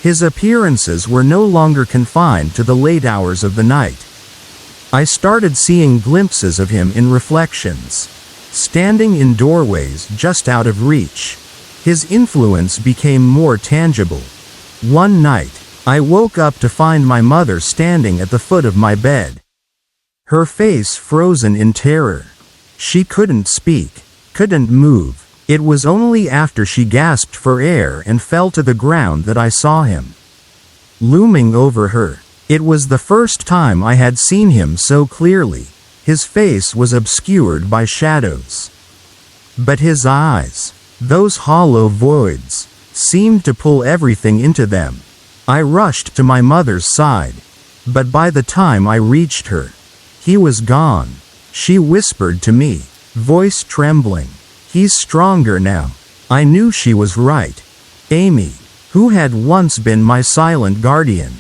His appearances were no longer confined to the late hours of the night. I started seeing glimpses of him in reflections, standing in doorways just out of reach. His influence became more tangible. One night, I woke up to find my mother standing at the foot of my bed. Her face frozen in terror. She couldn't speak, couldn't move. It was only after she gasped for air and fell to the ground that I saw him. Looming over her, it was the first time I had seen him so clearly. His face was obscured by shadows. But his eyes, those hollow voids, seemed to pull everything into them. I rushed to my mother's side, but by the time I reached her, he was gone. She whispered to me, voice trembling, "He's stronger now." I knew she was right. Amy, who had once been my silent guardian,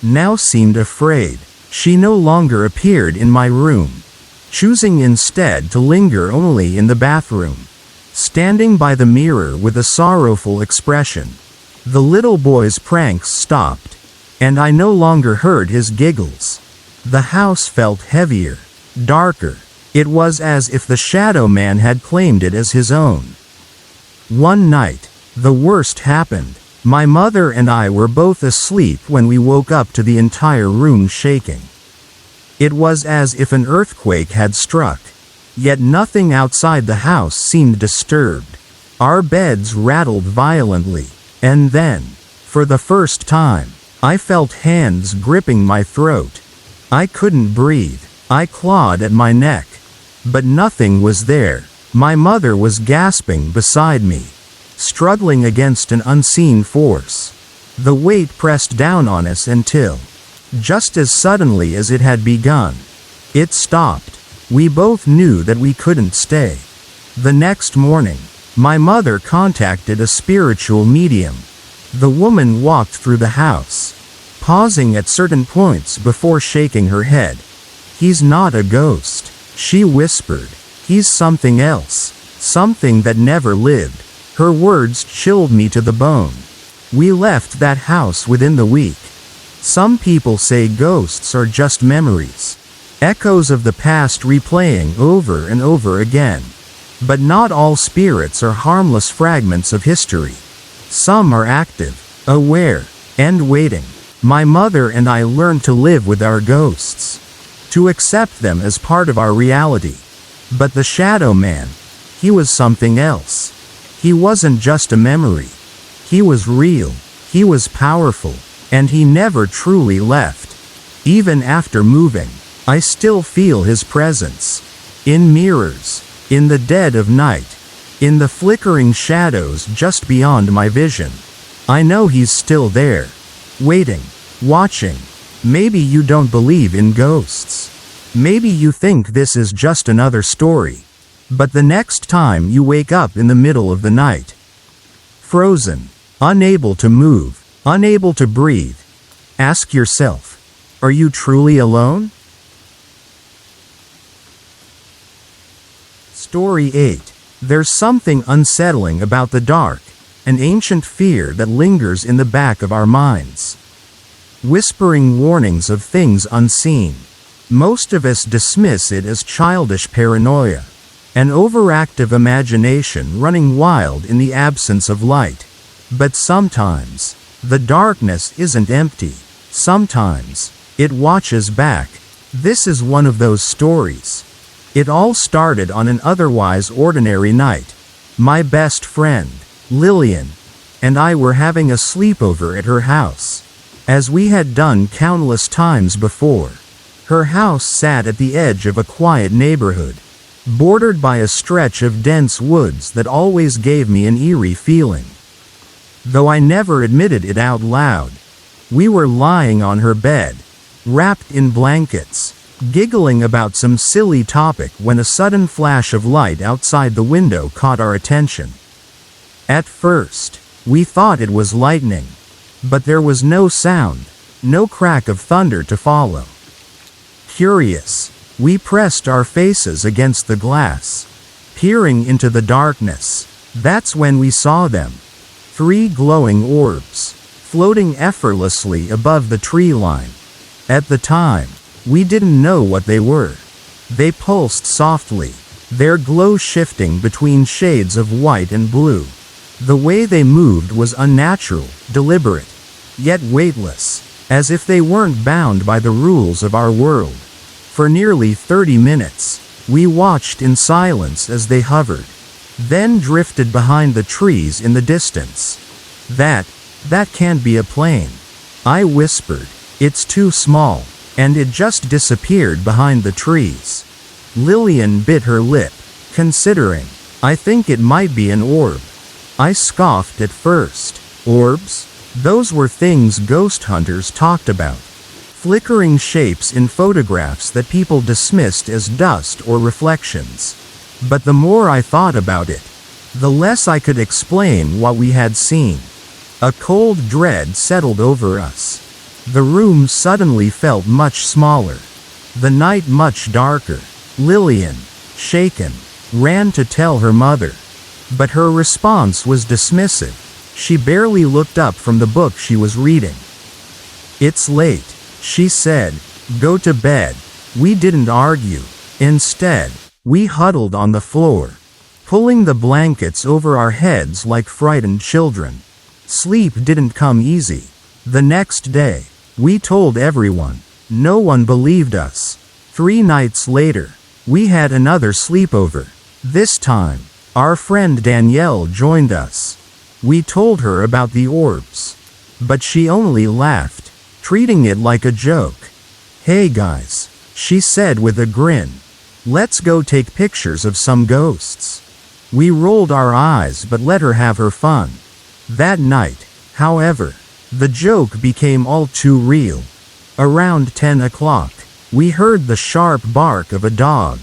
now seemed afraid. She no longer appeared in my room, choosing instead to linger only in the bathroom, standing by the mirror with a sorrowful expression. The little boy's pranks stopped, and I no longer heard his giggles. The house felt heavier, darker. It was as if the Shadow Man had claimed it as his own. One night, the worst happened. My mother and I were both asleep when we woke up to the entire room shaking. It was as if an earthquake had struck, yet nothing outside the house seemed disturbed. Our beds rattled violently, and then, for the first time, I felt hands gripping my throat. I couldn't breathe. I clawed at my neck. But nothing was there. My mother was gasping beside me, struggling against an unseen force. The weight pressed down on us until, just as suddenly as it had begun, it stopped. We both knew that we couldn't stay. The next morning, my mother contacted a spiritual medium. The woman walked through the house, pausing at certain points before shaking her head. "He's not a ghost," she whispered. "He's something else, something that never lived." Her words chilled me to the bone. We left that house within the week. Some people say ghosts are just memories, echoes of the past replaying over and over again. But not all spirits are harmless fragments of history. Some are active, aware, and waiting. My mother and I learned to live with our ghosts, to accept them as part of our reality. But the Shadow Man, he was something else. He wasn't just a memory. He was real, he was powerful, and he never truly left. Even after moving, I still feel his presence. In mirrors, in the dead of night, in the flickering shadows just beyond my vision. I know he's still there, waiting, watching. Maybe you don't believe in ghosts. Maybe you think this is just another story. But the next time you wake up in the middle of the night, frozen, unable to move, unable to breathe, ask yourself, are you truly alone? Story 8. There's something unsettling about the dark, an ancient fear that lingers in the back of our minds. Whispering warnings of things unseen. Most of us dismiss it as childish paranoia, an overactive imagination running wild in the absence of light. But sometimes, the darkness isn't empty. Sometimes, it watches back. This is one of those stories. It all started on an otherwise ordinary night. My best friend, Lillian, and I were having a sleepover at her house. As we had done countless times before. Her house sat at the edge of a quiet neighborhood, bordered by a stretch of dense woods that always gave me an eerie feeling. Though I never admitted it out loud. We were lying on her bed, wrapped in blankets, giggling about some silly topic when a sudden flash of light outside the window caught our attention. At first, we thought it was lightning, but there was no sound, no crack of thunder to follow. Curious, we pressed our faces against the glass, peering into the darkness. That's when we saw them. 3 glowing orbs, floating effortlessly above the tree line. At the time, we didn't know what they were. They pulsed softly, their glow shifting between shades of white and blue. The way they moved was unnatural, deliberate, yet weightless, as if they weren't bound by the rules of our world. For nearly 30 minutes, we watched in silence as they hovered, then drifted behind the trees in the distance. That can't be a plane," I whispered. "It's too small," and it just disappeared behind the trees. Lillian bit her lip, considering. "I think it might be an orb." I scoffed at first. Orbs? Those were things ghost hunters talked about. Flickering shapes in photographs that people dismissed as dust or reflections. But the more I thought about it, the less I could explain what we had seen. A cold dread settled over us. The room suddenly felt much smaller. The night much darker. Lillian, shaken, ran to tell her mother. But her response was dismissive. She barely looked up from the book she was reading. "It's late," she said. "Go to bed." We didn't argue. Instead, we huddled on the floor, pulling the blankets over our heads like frightened children. Sleep didn't come easy. The next day, we told everyone. No one believed us. 3 nights later, we had another sleepover. This time, our friend Danielle joined us. We told her about the orbs. But she only laughed, treating it like a joke. "Hey guys," she said with a grin. Let's go take pictures of some ghosts." We rolled our eyes but let her have her fun. That night, however, the joke became all too real. Around 10 o'clock, we heard the sharp bark of a dog.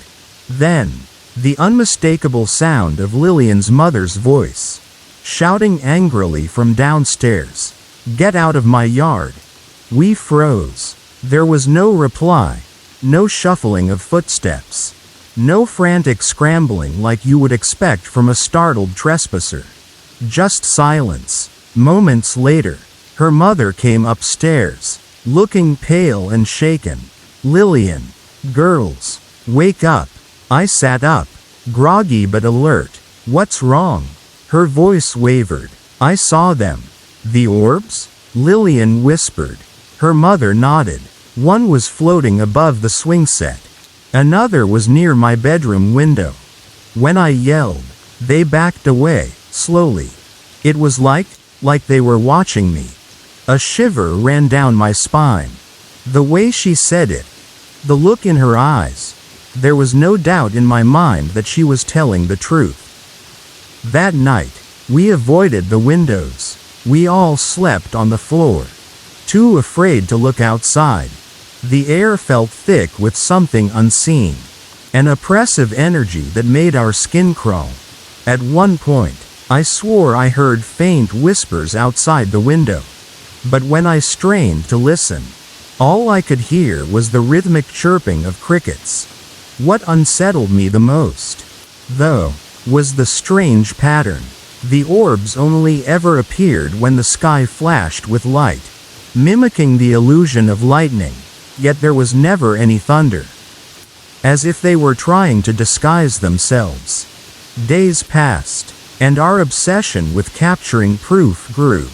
Then, the unmistakable sound of Lillian's mother's voice, shouting angrily from downstairs, "Get out of my yard." We froze. There was no reply, no shuffling of footsteps, no frantic scrambling like you would expect from a startled trespasser. Just silence. Moments later, her mother came upstairs, looking pale and shaken. "Lillian, girls, wake up." I sat up, groggy but alert. "What's wrong?" Her voice wavered. "I saw them." "The orbs?" Lillian whispered. Her mother nodded. "One was floating above the swing set. Another was near my bedroom window. When I yelled, they backed away, slowly. It was like they were watching me." A shiver ran down my spine. The way she said it, the look in her eyes, there was no doubt in my mind that she was telling the truth. That night, we avoided the windows. We all slept on the floor, too afraid to look outside. The air felt thick with something unseen, an oppressive energy that made our skin crawl. At one point, I swore I heard faint whispers outside the window. But when I strained to listen, all I could hear was the rhythmic chirping of crickets. What unsettled me the most, though, was the strange pattern. The orbs only ever appeared when the sky flashed with light, mimicking the illusion of lightning, yet there was never any thunder. As if they were trying to disguise themselves. Days passed, and our obsession with capturing proof grew.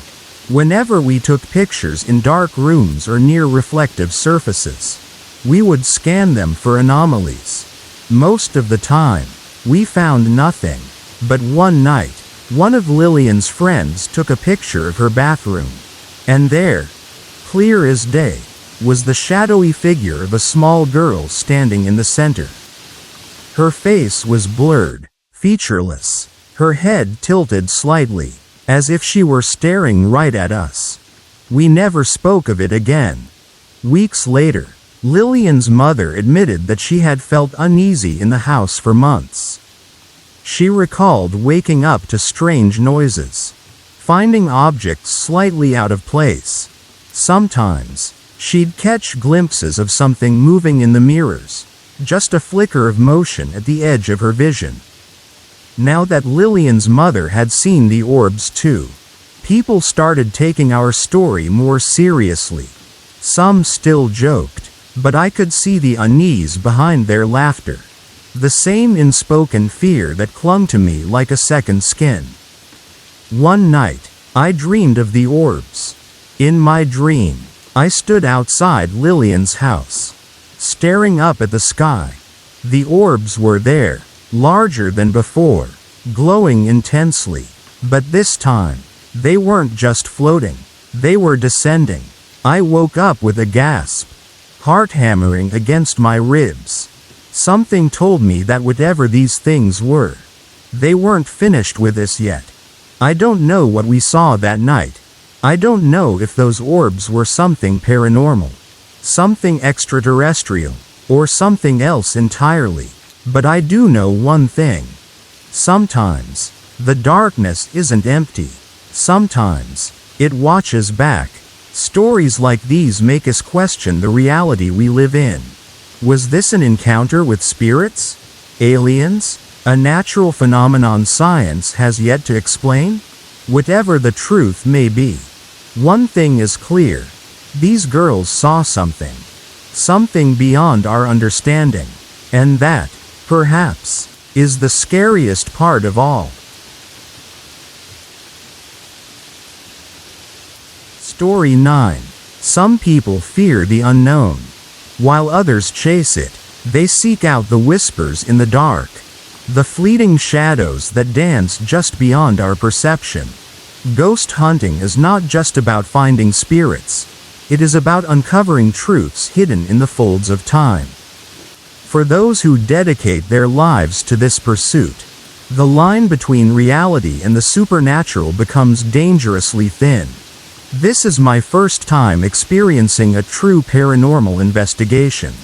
Whenever we took pictures in dark rooms or near reflective surfaces, we would scan them for anomalies. Most of the time, we found nothing. But one night, one of Lillian's friends took a picture of her bathroom. And there, clear as day, was the shadowy figure of a small girl standing in the center. Her face was blurred, featureless, her head tilted slightly, as if she were staring right at us. We never spoke of it again. Weeks later, Lillian's mother admitted that she had felt uneasy in the house for months. She recalled waking up to strange noises, finding objects slightly out of place. Sometimes, she'd catch glimpses of something moving in the mirrors, just a flicker of motion at the edge of her vision. Now that Lillian's mother had seen the orbs too, people started taking our story more seriously. Some still joked, but I could see the unease behind their laughter. The same unspoken fear that clung to me like a second skin. One night, I dreamed of the orbs. In my dream, I stood outside Lillian's house, staring up at the sky. The orbs were there, larger than before, glowing intensely. But this time, they weren't just floating, they were descending. I woke up with a gasp, heart hammering against my ribs. Something told me that whatever these things were, they weren't finished with us yet. I don't know what we saw that night. I don't know if those orbs were something paranormal, something extraterrestrial, or something else entirely. But I do know one thing. Sometimes, the darkness isn't empty. Sometimes, it watches back. Stories like these make us question the reality we live in. Was this an encounter with spirits? Aliens? A natural phenomenon science has yet to explain? Whatever the truth may be, one thing is clear. These girls saw something. Something beyond our understanding. And that, perhaps, is the scariest part of all. Story 9. Some people fear the unknown. While others chase it, they seek out the whispers in the dark, the fleeting shadows that dance just beyond our perception. Ghost hunting is not just about finding spirits. It is about uncovering truths hidden in the folds of time. For those who dedicate their lives to this pursuit, the line between reality and the supernatural becomes dangerously thin. This is my first time experiencing a true paranormal investigation.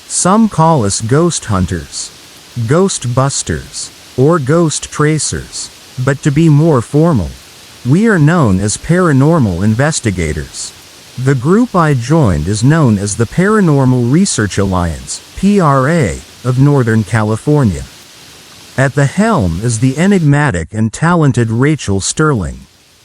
Some call us ghost hunters, ghost busters, or ghost tracers, but to be more formal, we are known as paranormal investigators. The group I joined is known as the Paranormal Research Alliance, PRA, of Northern California. At the helm is the enigmatic and talented Rachel Sterling,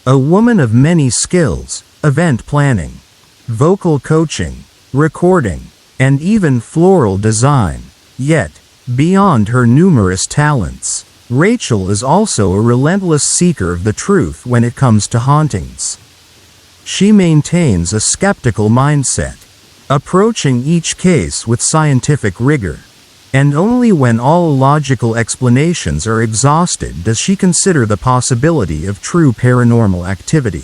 a woman of many skills: event planning, vocal coaching, recording, and even floral design. Yet, beyond her numerous talents, Rachel is also a relentless seeker of the truth when it comes to hauntings. She maintains a skeptical mindset, approaching each case with scientific rigor, and only when all logical explanations are exhausted does she consider the possibility of true paranormal activity.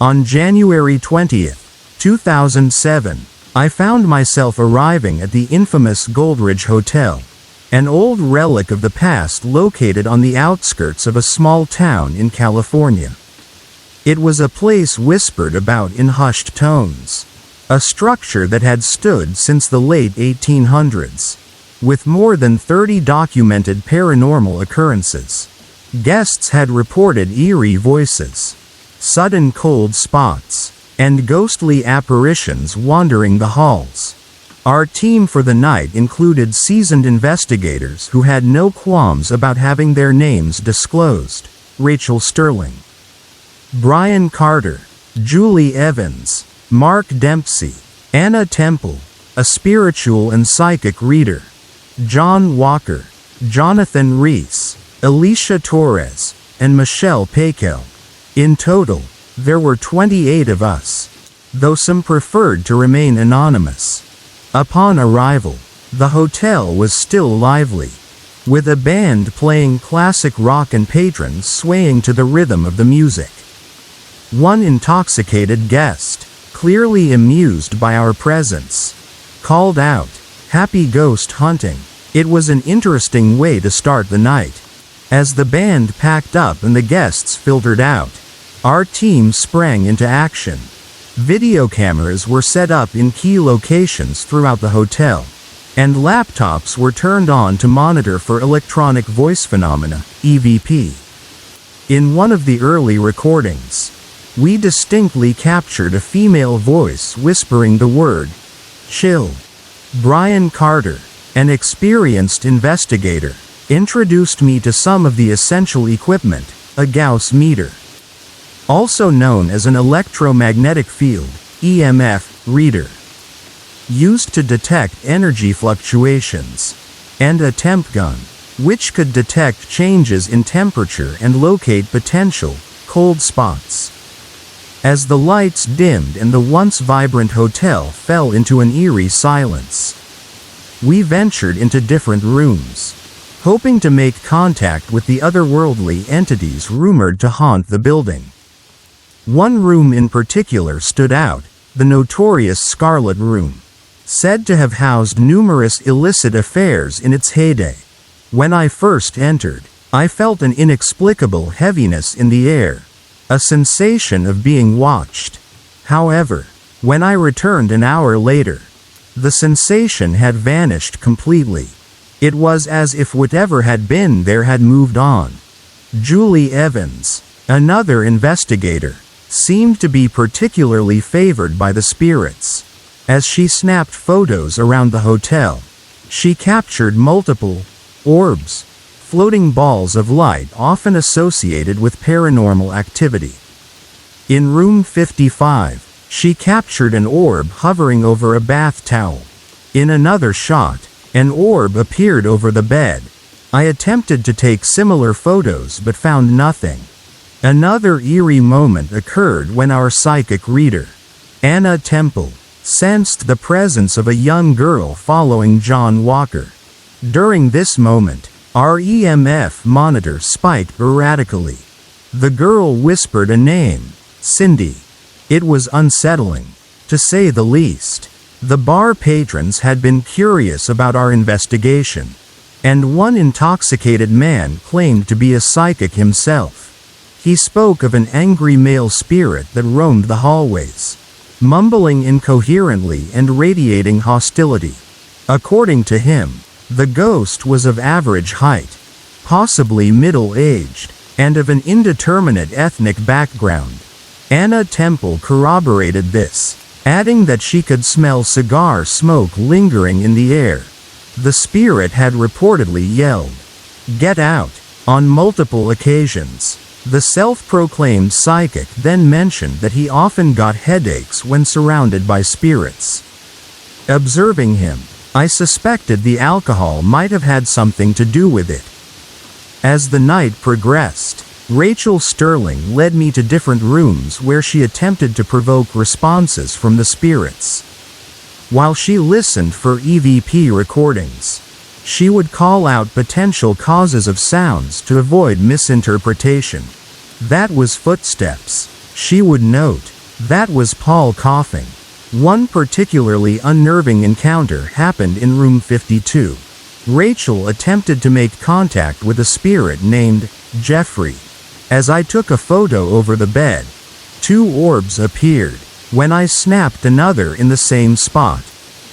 On January 20th, 2007, I found myself arriving at the infamous Goldridge Hotel, an old relic of the past located on the outskirts of a small town in California. It was a place whispered about in hushed tones, a structure that had stood since the late 1800s, with more than 30 documented paranormal occurrences. Guests had reported eerie voices, sudden cold spots, and ghostly apparitions wandering the halls. Our team for the night included seasoned investigators who had no qualms about having their names disclosed: Rachel Sterling, Brian Carter, Julie Evans, Mark Dempsey, Anna Temple, a spiritual and psychic reader, John Walker, Jonathan Reese, Alicia Torres, and Michelle Pakel. In total, there were 28 of us, though some preferred to remain anonymous. Upon arrival, the hotel was still lively, with a band playing classic rock and patrons swaying to the rhythm of the music. One intoxicated guest, clearly amused by our presence, called out, "Happy ghost hunting." It was an interesting way to start the night. As the band packed up and the guests filtered out, our team sprang into action. Video cameras were set up in key locations throughout the hotel, and laptops were turned on to monitor for electronic voice phenomena, EVP. In one of the early recordings, we distinctly captured a female voice whispering the word, "chill." Brian Carter, an experienced investigator, introduced me to some of the essential equipment: a Gauss meter, also known as an electromagnetic field (EMF) reader, used to detect energy fluctuations, and a temp gun, which could detect changes in temperature and locate potential cold spots. As the lights dimmed and the once vibrant hotel fell into an eerie silence, we ventured into different rooms, hoping to make contact with the otherworldly entities rumored to haunt the building. One room in particular stood out: the notorious Scarlet Room, said to have housed numerous illicit affairs in its heyday. When I first entered, I felt an inexplicable heaviness in the air, a sensation of being watched. However, when I returned an hour later, the sensation had vanished completely. It was as if whatever had been there had moved on. Julie Evans, another investigator, seemed to be particularly favored by the spirits. As she snapped photos around the hotel, she captured multiple orbs, floating balls of light often associated with paranormal activity. In room 55, she captured an orb hovering over a bath towel. In another shot, an orb appeared over the bed. I attempted to take similar photos but found nothing. Another eerie moment occurred when our psychic reader, Anna Temple, sensed the presence of a young girl following John Walker. During this moment, our EMF monitor spiked erratically. The girl whispered a name: Cindy. It was unsettling, to say the least. The bar patrons had been curious about our investigation, and one intoxicated man claimed to be a psychic himself. He spoke of an angry male spirit that roamed the hallways, mumbling incoherently and radiating hostility. According to him, the ghost was of average height, possibly middle-aged, and of an indeterminate ethnic background. Anna Temple corroborated this, adding that she could smell cigar smoke lingering in the air. The spirit had reportedly yelled, "Get out," on multiple occasions. The self-proclaimed psychic then mentioned that he often got headaches when surrounded by spirits. Observing him, I suspected the alcohol might have had something to do with it. As the night progressed, Rachel Sterling led me to different rooms where she attempted to provoke responses from the spirits. While she listened for EVP recordings, she would call out potential causes of sounds to avoid misinterpretation. That was footsteps, she would note. That was Paul coughing. One particularly unnerving encounter happened in room 52. Rachel attempted to make contact with a spirit named Jeffrey. As I took a photo over the bed, 2 orbs appeared. When I snapped another in the same spot,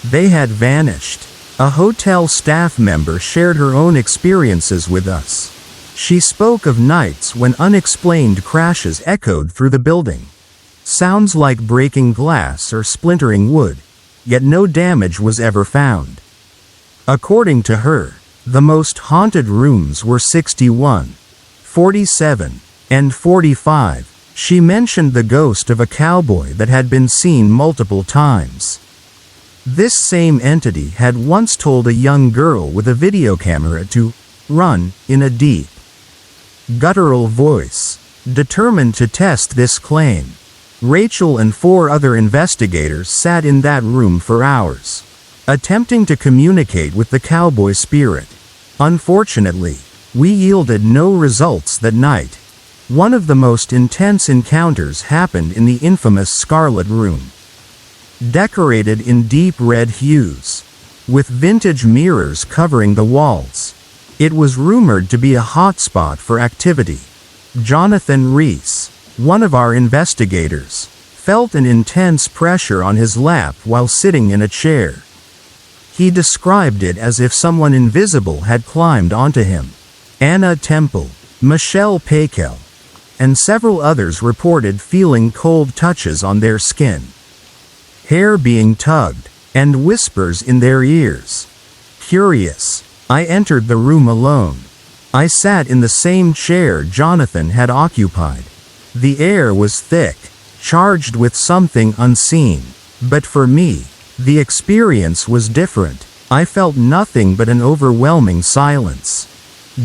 they had vanished. A hotel staff member shared her own experiences with us. She spoke of nights when unexplained crashes echoed through the building. Sounds like breaking glass or splintering wood, yet no damage was ever found. According to her, the most haunted rooms were 61, 47, and 45. She mentioned the ghost of a cowboy that had been seen multiple times. This same entity had once told a young girl with a video camera to run in a deep, guttural voice. Determined to test this claim, Rachel and 4 other investigators sat in that room for hours, attempting to communicate with the cowboy spirit. Unfortunately, we yielded no results that night. One of the most intense encounters happened in the infamous Scarlet Room. Decorated in deep red hues, with vintage mirrors covering the walls, it was rumored to be a hotspot for activity. Jonathan Reese, one of our investigators, felt an intense pressure on his lap while sitting in a chair. He described it as if someone invisible had climbed onto him. Anna Temple, Michelle Pakel, and several others reported feeling cold touches on their skin, hair being tugged, and whispers in their ears. Curious, I entered the room alone. I sat in the same chair Jonathan had occupied. The air was thick, charged with something unseen, but for me, the experience was different. I felt nothing but an overwhelming silence.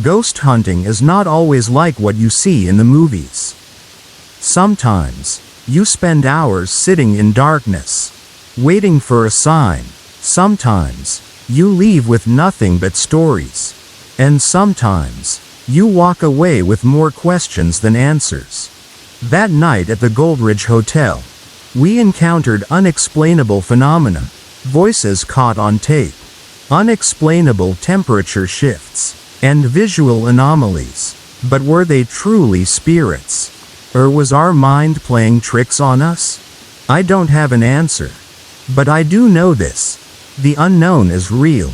Ghost hunting is not always like what you see in the movies. Sometimes, you spend hours sitting in darkness, waiting for a sign. Sometimes, you leave with nothing but stories. And sometimes, you walk away with more questions than answers. That night at the Goldridge Hotel, we encountered unexplainable phenomena, voices caught on tape, unexplainable temperature shifts, and visual anomalies. But were they truly spirits? Or was our mind playing tricks on us? I don't have an answer. But I do know this: the unknown is real,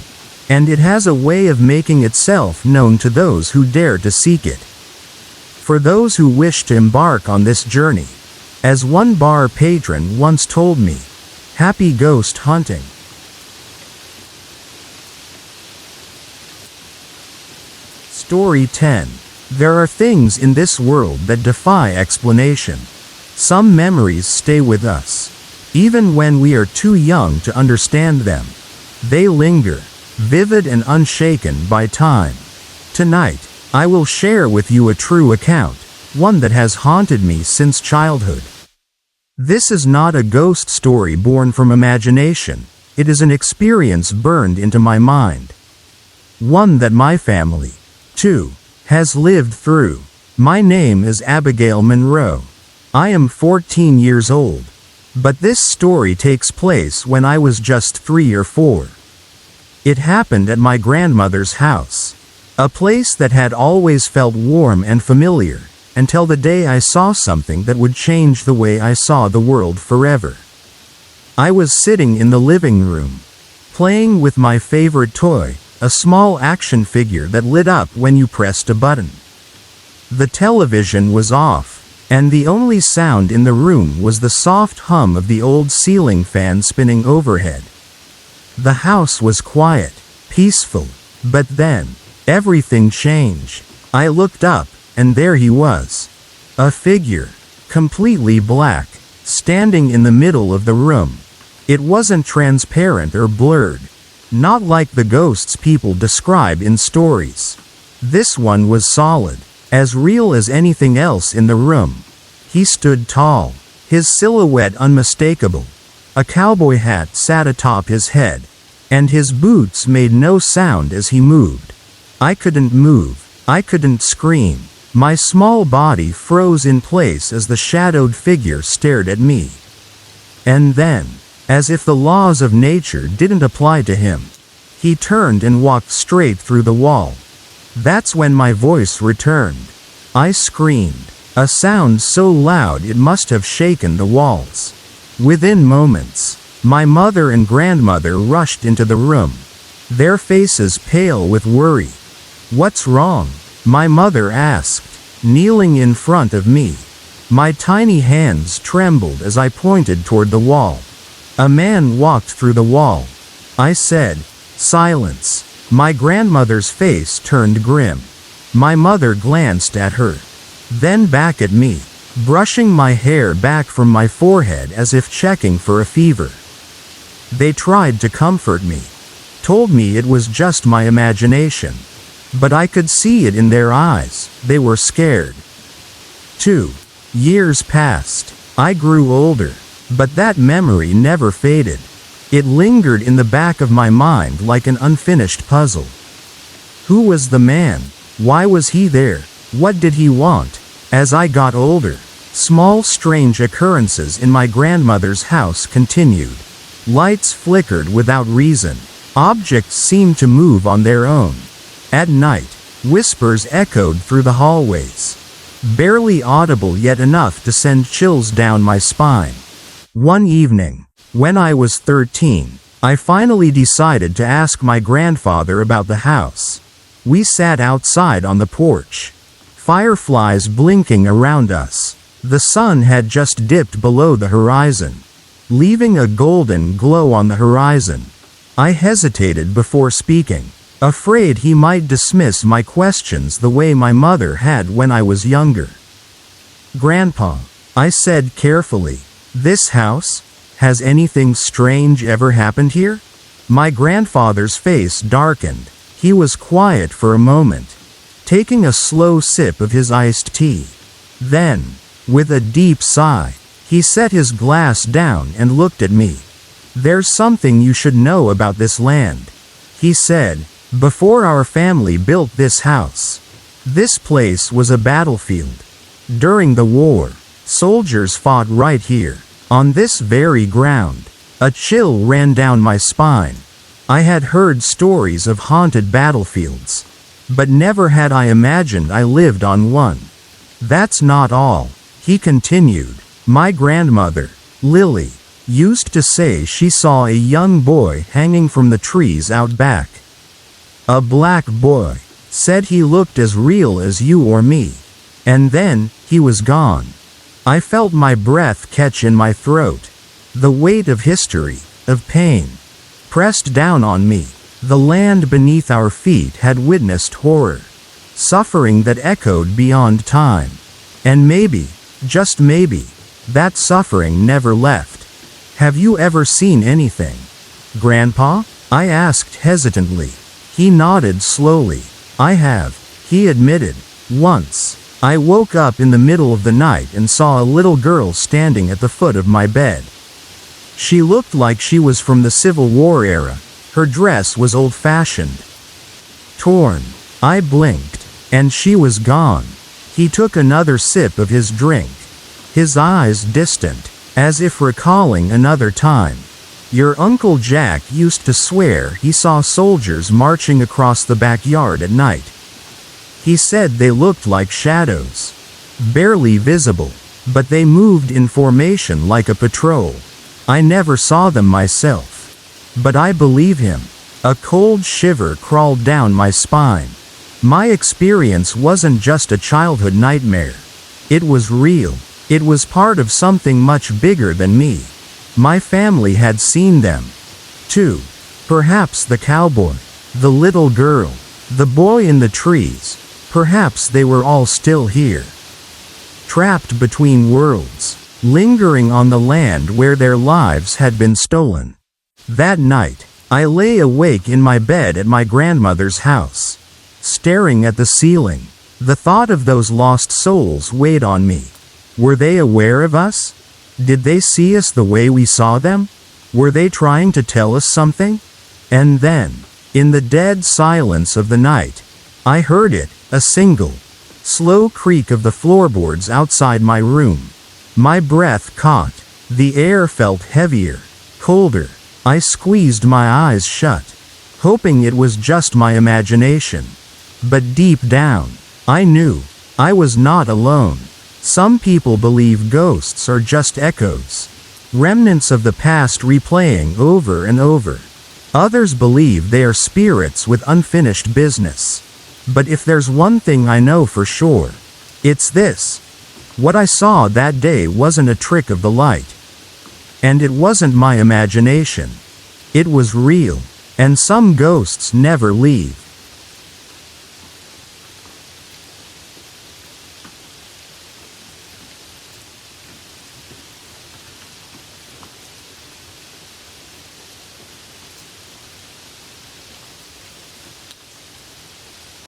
and it has a way of making itself known to those who dare to seek it. For those who wish to embark on this journey, as one bar patron once told me, happy ghost hunting. Story 10. There are things in this world that defy explanation. Some memories stay with us, even when we are too young to understand them. They linger, vivid and unshaken by time. Tonight, I will share with you a true account, one that has haunted me since childhood. This is not a ghost story born from imagination. It is an experience burned into my mind. One that my family, too, has lived through. My name is Abigail Monroe. I am 14 years old. But this story takes place when I was just 3 or 4. It happened at my grandmother's house. A place that had always felt warm and familiar, until the day I saw something that would change the way I saw the world forever. I was sitting in the living room, playing with my favorite toy, a small action figure that lit up when you pressed a button. The television was off, and the only sound in the room was the soft hum of the old ceiling fan spinning overhead. The house was quiet, peaceful, but then, everything changed. I looked up, and there he was. A figure, completely black, standing in the middle of the room. It wasn't transparent or blurred, not like the ghosts people describe in stories. This one was solid, as real as anything else in the room. He stood tall, his silhouette unmistakable. A cowboy hat sat atop his head, and his boots made no sound as he moved. I couldn't move, I couldn't scream. My small body froze in place as the shadowed figure stared at me. And then, as if the laws of nature didn't apply to him, he turned and walked straight through the wall. That's when my voice returned. I screamed, a sound so loud it must have shaken the walls. Within moments, my mother and grandmother rushed into the room, their faces pale with worry. "What's wrong?" my mother asked, kneeling in front of me. My tiny hands trembled as I pointed toward the wall. "A man walked through the wall," I said. Silence. My grandmother's face turned grim. My mother glanced at her, then back at me, brushing my hair back from my forehead as if checking for a fever. They tried to comfort me, told me it was just my imagination. But I could see it in their eyes, they were scared. 2 years passed. I grew older, but that memory never faded. It lingered in the back of my mind like an unfinished puzzle. Who was the man? Why was he there? What did he want? As I got older, small strange occurrences in my grandmother's house continued. Lights flickered without reason. Objects seemed to move on their own. At night, whispers echoed through the hallways, barely audible yet enough to send chills down my spine. One evening, when I was 13, I finally decided to ask my grandfather about the house. We sat outside on the porch, fireflies blinking around us. The sun had just dipped below the horizon, leaving a golden glow on the horizon. I hesitated before speaking, afraid he might dismiss my questions the way my mother had when I was younger. "Grandpa," I said carefully, "this house? Has anything strange ever happened here?" My grandfather's face darkened. He was quiet for a moment, taking a slow sip of his iced tea. Then, with a deep sigh, he set his glass down and looked at me. "There's something you should know about this land," he said. "Before our family built this house, this place was a battlefield. During the war, soldiers fought right here, on this very ground." A chill ran down my spine. I had heard stories of haunted battlefields, but never had I imagined I lived on one. "That's not all," he continued. "My grandmother, Lily, used to say she saw a young boy hanging from the trees out back. A black boy. Said he looked as real as you or me. And then, he was gone." I felt my breath catch in my throat. The weight of history, of pain, pressed down on me. The land beneath our feet had witnessed horror, suffering that echoed beyond time. And maybe, just maybe, that suffering never left. "Have you ever seen anything, Grandpa?" I asked hesitantly. He nodded slowly. "I have," he admitted. "Once, I woke up in the middle of the night and saw a little girl standing at the foot of my bed. She looked like she was from the Civil War era. Her dress was old-fashioned, torn." I blinked, and she was gone. He took another sip of his drink, his eyes distant, as if recalling another time. Your Uncle Jack used to swear he saw soldiers marching across the backyard at night. He said they looked like shadows, barely visible, but they moved in formation like a patrol. I never saw them myself, but I believe him. A cold shiver crawled down my spine. My experience wasn't just a childhood nightmare. It was real. It was part of something much bigger than me. My family had seen them, too. Perhaps the cowboy, the little girl, the boy in the trees. Perhaps they were all still here, trapped between worlds, lingering on the land where their lives had been stolen. That night, I lay awake in my bed at my grandmother's house, staring at the ceiling. The thought of those lost souls weighed on me. Were they aware of us? Did they see us the way we saw them? Were they trying to tell us something? And then, in the dead silence of the night, I heard it, a single, slow creak of the floorboards outside my room. My breath caught. The air felt heavier, colder. I squeezed my eyes shut, hoping it was just my imagination. But deep down, I knew I was not alone. Some people believe ghosts are just echoes, remnants of the past replaying over and over. Others believe they are spirits with unfinished business. But if there's one thing I know for sure, it's this. What I saw that day wasn't a trick of the light. And it wasn't my imagination. It was real. And some ghosts never leave.